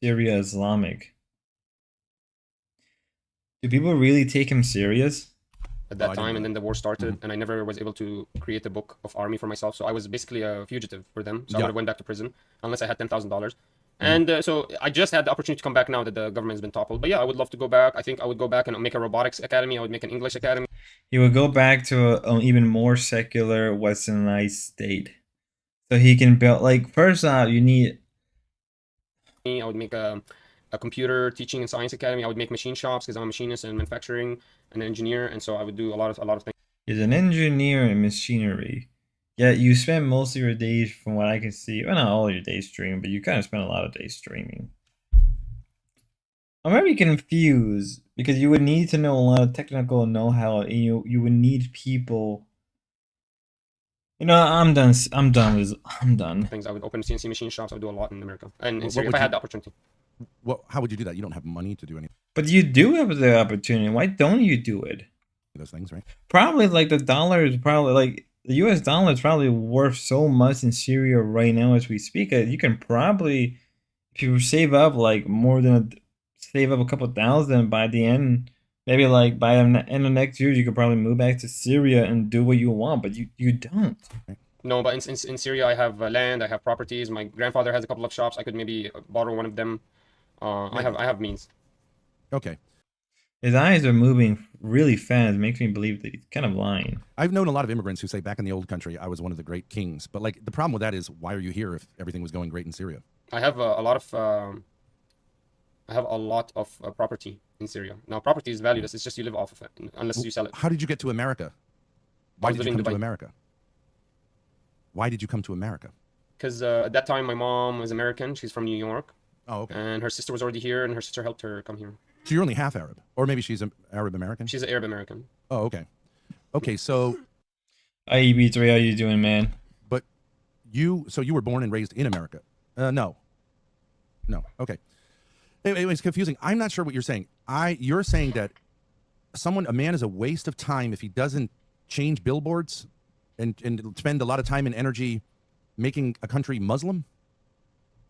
Syria Islamic. Do people really take him serious? At that I didn't time, know and then the war started, Mhm. and I never was able to create a book of army for myself. So I was basically a fugitive for them. So I Yeah. would have went back to prison unless I had $10,000. Mhm. And so I just had the opportunity to come back now that the government has been toppled. But yeah, I would love to go back. I think I would go back and make a robotics academy. I would make an English academy. He would go back to an even more secular, westernized state. So he can build, like, first off, you need. I would make a computer teaching and science academy. I would make machine shops because I'm a machinist and manufacturing and an engineer, and so I would do a lot of things. He's an engineer in machinery. Yet you spend most of your days, from what I can see, well, not all your days streaming, but you kind of spend a lot of days streaming. I'm very confused because you would need to know a lot of technical know-how, and you would need people. You know, I'm done. I'm done. Things I would open CNC machine shops. I would do a lot in America and in What Syria if would I had you- the opportunity. How would you do that? You don't have money to do any But you do have the opportunity. Why don't you do it? of those things, right? Probably like the dollar is probably like the US dollar is probably worth so much in Syria right now as we speak. You can probably, if you save up like more than save up a couple thousand by the end, maybe like by the end of next year, you could probably move back to Syria and do what you want. But you don't. No, but in Syria, I have land, I have properties. My grandfather has a couple of shops. I could maybe borrow one of them. I have means. Okay. His eyes are moving really fast. It makes me believe that he's kind of lying. I've known a lot of immigrants who say back in the old country, I was one of the great kings. But like the problem with that is, why are you here if everything was going great in Syria? I have a lot of property in Syria. Now, property is valueless. It's just you live off of it unless you sell it. How did you get to America? Why was did you living in come to Dubai. America? Why did you come to America? Because at that time, my mom was American. She's from New York, Oh, okay. and her sister was already here, and her sister helped her come here. So you're only half Arab, or maybe she's Arab American. She's an Arab American. Oh, okay. Okay, so IEB3, how you doing, man? but you were born and raised in America? No. Okay. It's confusing. I'm not sure what you're saying. You're saying that a man is a waste of time if he doesn't change billboards and spend a lot of time and energy making a country Muslim.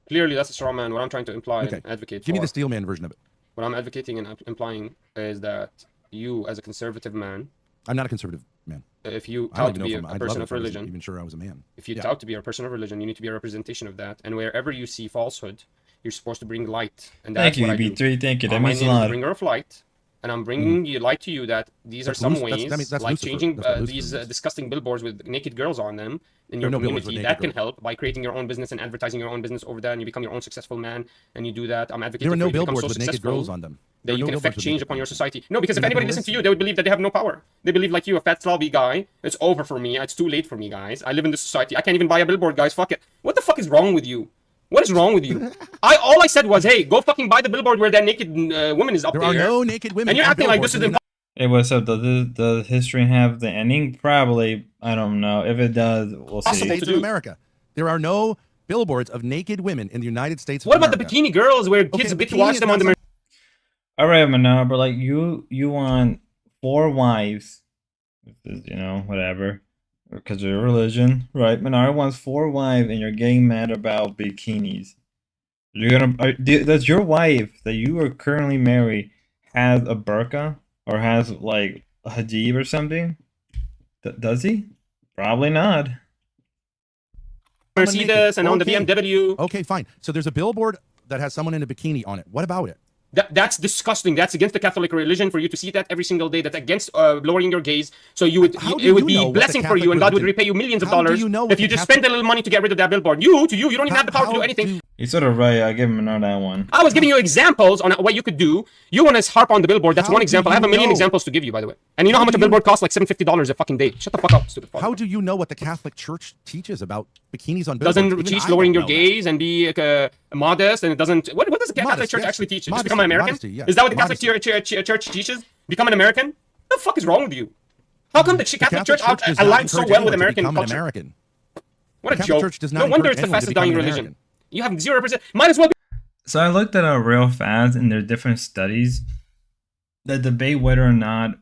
Clearly, that's a straw man. What I'm trying to imply Okay. and advocate Give me for. the steel man version of it. What I'm advocating and implying is that you, as a conservative man, I'm not a conservative man. if you I don't tout to even be know a if I'd love person it of if I wasn't religion, even sure I was a man. if you Yeah. tout to be a person of religion, you need to be a representation of that. And wherever you see falsehood, you're supposed to bring light. And that's Thank you, what I do. EB3. Thank you. That My means a name is the lot. bringer of light, and I'm bringing you light to you that these That's are some Luc- that's- ways, that means- that's like Lucifer. changing That's what Lucifer these means. disgusting billboards with naked girls on them in There your are no billboards community. with That naked can help by creating your own business and advertising your own business over that, and you become your own successful man, and you do that. I'm advocating There are for no you to become billboards so with naked successful girls on them. that There are you no can billboards affect with change naked upon your girls. society. No, because if You're not anybody gonna listened to listen. you, they would believe that they have no power. They believe like you, a fat slobby guy. It's over for me. It's too late for me, guys. I live in this society. I can't even buy a billboard, guys. Fuck it. What the fuck is wrong with you? What is wrong with you? All I said was, hey, go fucking buy the billboard where that naked woman is up There there. are no naked women. And you're on acting like this billboards is in the Hey, what's up? Does history have the ending? Probably. I don't know. If it does, we'll United see. States to of do. America. There are no billboards of naked women in the United States of What about the America. bikini girls where kids Okay, bitch bikini watch is them not on the some- All right, Manar, but like you want 4 wives. This is, whatever. Because of your religion. Right, Manar wants 4 wives and you're getting mad about bikinis. Does your wife that you are currently married has a burqa? Or has like a hijab or something? Does he? Probably not. Mercedes and on the Okay. BMW. Okay, fine. So there's a billboard that has someone in a bikini on it. What about it? That's disgusting. That's against the Catholic religion for you to see that every single day. That's against lowering your gaze. So it would How do be you know what the blessing for you, Catholic and God would religion- repay you millions of How do dollars you know what if you the just Catholic- spend a little money to get rid of that billboard. You don't even have the power to do anything. He's sort of right. I give him that one. I was giving you examples on what you could do. You want to harp on the billboard. That's How one do example. I you have a million know? examples to give you, by the way. And you know how How much do a you- billboard costs? Like $750 a fucking day. Shut the fuck up, stupid fuck. How do you know what the Catholic Church teaches about bikinis on billboards? Doesn't Even teach I lowering don't your know that. gaze and be modest, and it doesn't. What does the Catholic Modest, Church yes. actually teach? Just Modesty, become an American? modesty, yes. Is that what the Catholic Modesty. Church teaches? Become an American? What the fuck is wrong with you? How come the Catholic Church does not aligns so encourage well anyone with to American become an culture? American. What a The Catholic joke. Church does not No wonder encourage it's the anyone to fastest dying become an religion. American. You have 0%. Might as well be. So I looked at it real fast, and there are different studies that debate whether or not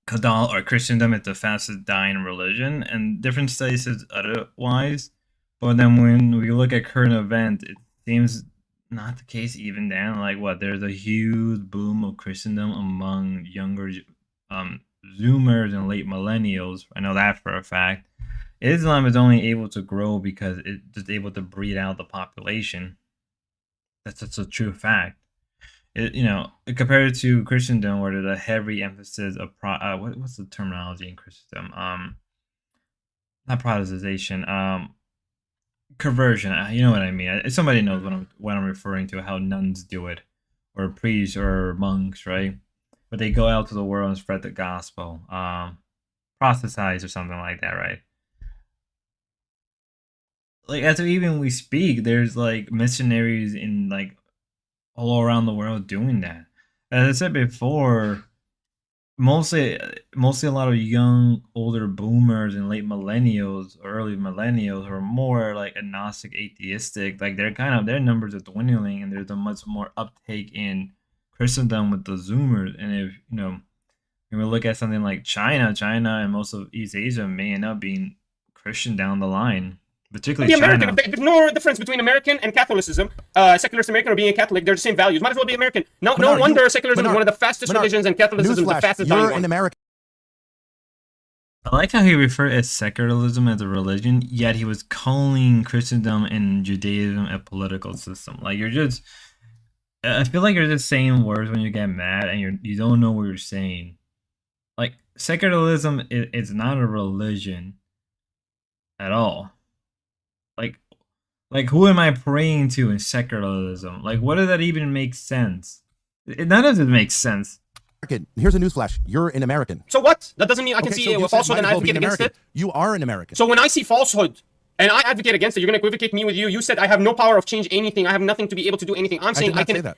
Catholic or Christendom is the fastest dying religion, and different studies says otherwise. But then when we look at current events, it seems not the case even then. Like what? There's a huge boom of Christendom among younger Zoomers and late millennials. I know that for a fact. Islam is only able to grow because it's just able to breed out the population. That's just a true fact. Compared to Christendom, where there's a heavy emphasis of what's the terminology in Christendom? Not Protestantization, conversion. You know what I mean. Somebody knows what I'm referring to. How nuns do it, or priests or monks, right? But they go out to the world and spread the gospel, proselytize or something like that, right? Like as we speak, there's like missionaries in like all around the world doing that. As I said before, mostly a lot of young, older boomers and late millennials or early millennials are more like agnostic, atheistic. Like their numbers are dwindling, and there's a much more uptake in Christendom with the Zoomers. And if when we look at something like China and most of East Asia may end up being Christian down the line. Particularly Be American. China. There's no difference between American and Catholicism. Secularist American or being a Catholic, they're the same values. Might as well be American. No wonder secularism is one of the fastest religions and Catholicism is the fastest dying one. You're an American. I like how he referred to secularism as a religion, yet he was calling Christendom and Judaism a political system. Like I feel like you're just saying words when you get mad and you don't know what you're saying. Like secularism is not a religion at all. Like who am I praying to in secularism? Like what does that even make sense? None of it makes sense. Here's a newsflash. You're an American. So what? That doesn't mean I can see a falsehood and I advocate against it. You are an American. So when I see falsehood and I advocate against it, you're going to equivocate me with you. You said I have no power of change anything. I have nothing to be able to do anything. I'm saying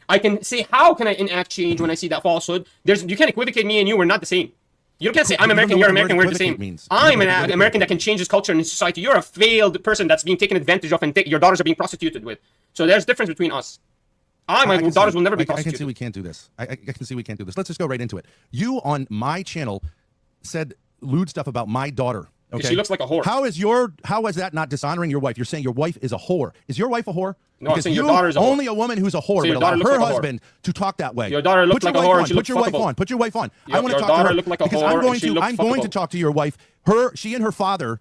I can say how can I enact change when I see that falsehood. You can't equivocate me and you. We're not the same. You can't say I'm American, you're American, we're the same. I'm an American that can change his culture and his society. You're a failed person that's being taken advantage of and your daughters are being prostituted with. So there's a difference between us. My daughters will never be prostituted. I can see we can't do this. I can see we can't do this. Let's just go right into it. You on my channel said lewd stuff about my daughter. Okay. She looks like a whore. How is that not dishonoring your wife? You're saying your wife is a whore. Is your wife a whore? No, I'm saying your daughter is a whore. Only a woman who's a whore would allow her husband to talk that way. Your daughter looks like a whore and she looks fuckable. Put your wife on. I want to talk to her because I'm going to talk to your wife. She and her father.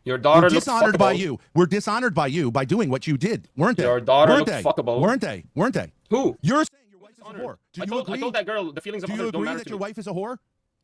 Your daughter looks dishonored by you. We're dishonored by you by doing what you did, weren't they? Your daughter looks fuckable. Weren't they? Who? You're saying your wife is a whore. I told that girl the feelings of others don't matter to me. Do you agree that your wife is a whore?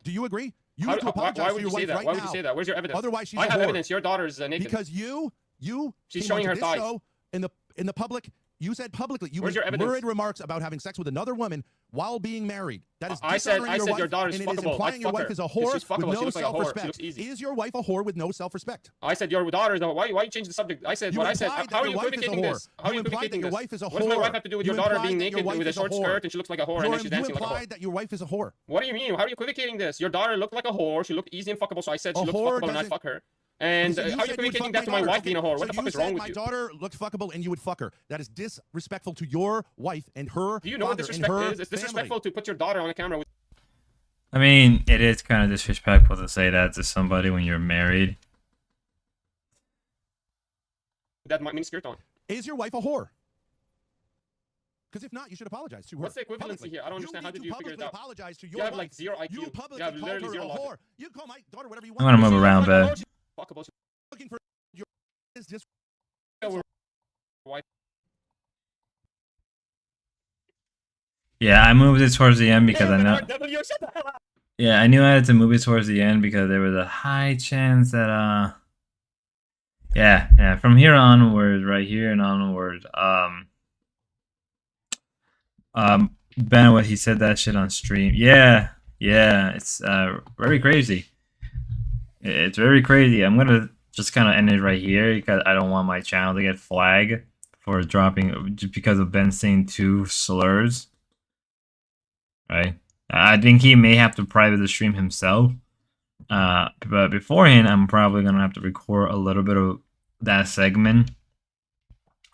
Do you agree? You why need to apologize would to your wife right now. Why would you say that? Where's your evidence? Otherwise, she's I a have whore. evidence. Your daughter's naked. Because she's showing her thighs. show in the public. You said publicly you Where's your evidence? lurid remarks about having sex with another woman while being married. That is I said your wife, daughter's and fuckable. it is implying your wife is a whore with no self-respect. Is your wife a whore with no self-respect? I said your daughter is a why you change the subject? I said what I said. How are you equivocating this? How are you equivocating this? What does my wife have to do with your daughter being naked with a short skirt and she looks like a whore and then she's dancing like a whore? You implied that your wife is a whore. What do you mean? How are you equivocating this? Your daughter looked like a whore. She looked easy and fuckable, so I said she looked fuckable and I fuck her. And how are you equivocating that to my wife being a whore? What the fuck is wrong with you? My daughter looked fuckable and you would fuck her. That is disrespectful to your wife and her. Do you know what disrespect is? It's disrespectful to put your daughter on a camera with. I mean, it is kind of disrespectful to say that to somebody when you're married. That might mean skirt on. Is your wife a whore? Because if not, you should apologize to her. What's the equivalency here? I don't understand. How did you figure it out? Apologize to your you have wife. like zero IQ. You publicly have literally called her zero a logic. whore. You can call my daughter whatever you I'm want. gonna move around, bed. Looking for your is just. Yeah, I moved it towards the end because I know. Yeah, I knew I had to move it towards the end because there was a high chance that yeah, from here onwards, right here and onwards, Ben, what he said that shit on stream. Yeah, it's very crazy. It's very crazy. I'm gonna just kind of end it right here because I don't want my channel to get flagged for dropping just because of Ben saying 2 slurs. Right? I think he may have to private the stream himself. But beforehand, I'm probably gonna have to record a little bit of that segment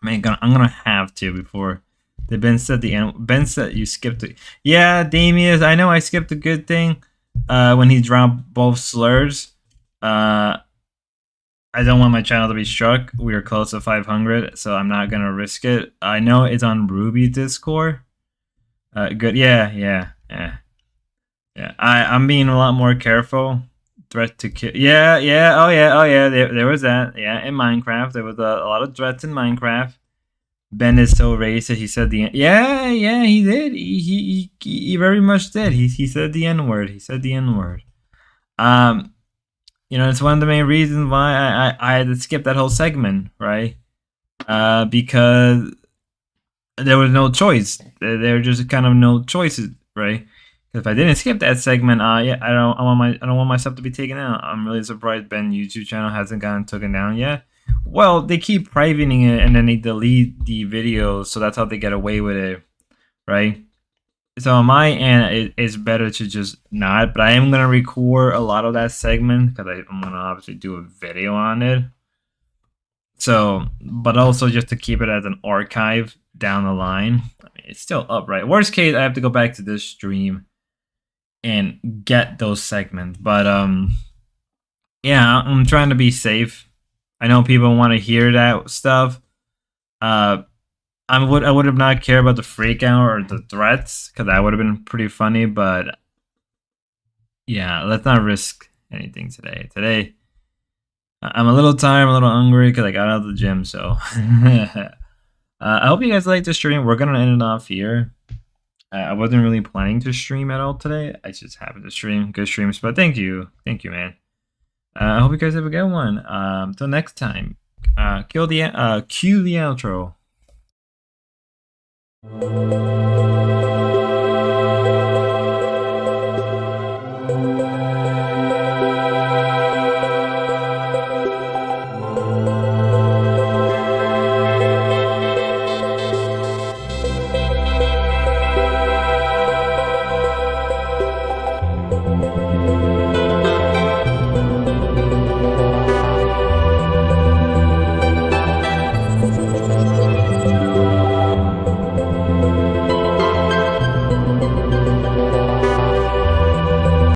I'm gonna have to before. Ben said Ben said you skipped it. Yeah, Damius, I know I skipped a good thing. When he dropped both slurs. I don't want my channel to be struck. We are close to 500, so I'm not gonna risk it. I know it's on Ruby Discord. Good. Yeah. I'm being a lot more careful. Threat to kill. Yeah. Oh yeah. There was that. Yeah, in Minecraft, there was a lot of threats in Minecraft. Ben is so racist. He said the yeah. He did. He very much did. He said the N word. He said the N word. It's one of the main reasons why I had to skip that whole segment, right? Because there was no choice. There were just kind of no choices, right? If I didn't skip that segment, I don't want myself to be taken out. I'm really surprised Ben's YouTube channel hasn't gotten taken down yet. Well, they keep privating it and then they delete the videos, so that's how they get away with it, right? So on my end, it's better to just not. But I am gonna record a lot of that segment because I'm gonna obviously do a video on it. So, but also just to keep it as an archive down the line. I mean, it's still up, right? Worst case, I have to go back to this stream and get those segments. But yeah, I'm trying to be safe. I know people want to hear that stuff. I would have not cared about the freak out or the threats because that would have been pretty funny. But yeah, let's not risk anything today. Today, I'm a little tired. I'm a little hungry because I got out of the gym. So I hope you guys liked the stream. We're gonna end it off here. I wasn't really planning to stream at all today. I just happened to stream. Good streams, but thank you, man. I hope you guys have a good one. Till next time. Cue the outro.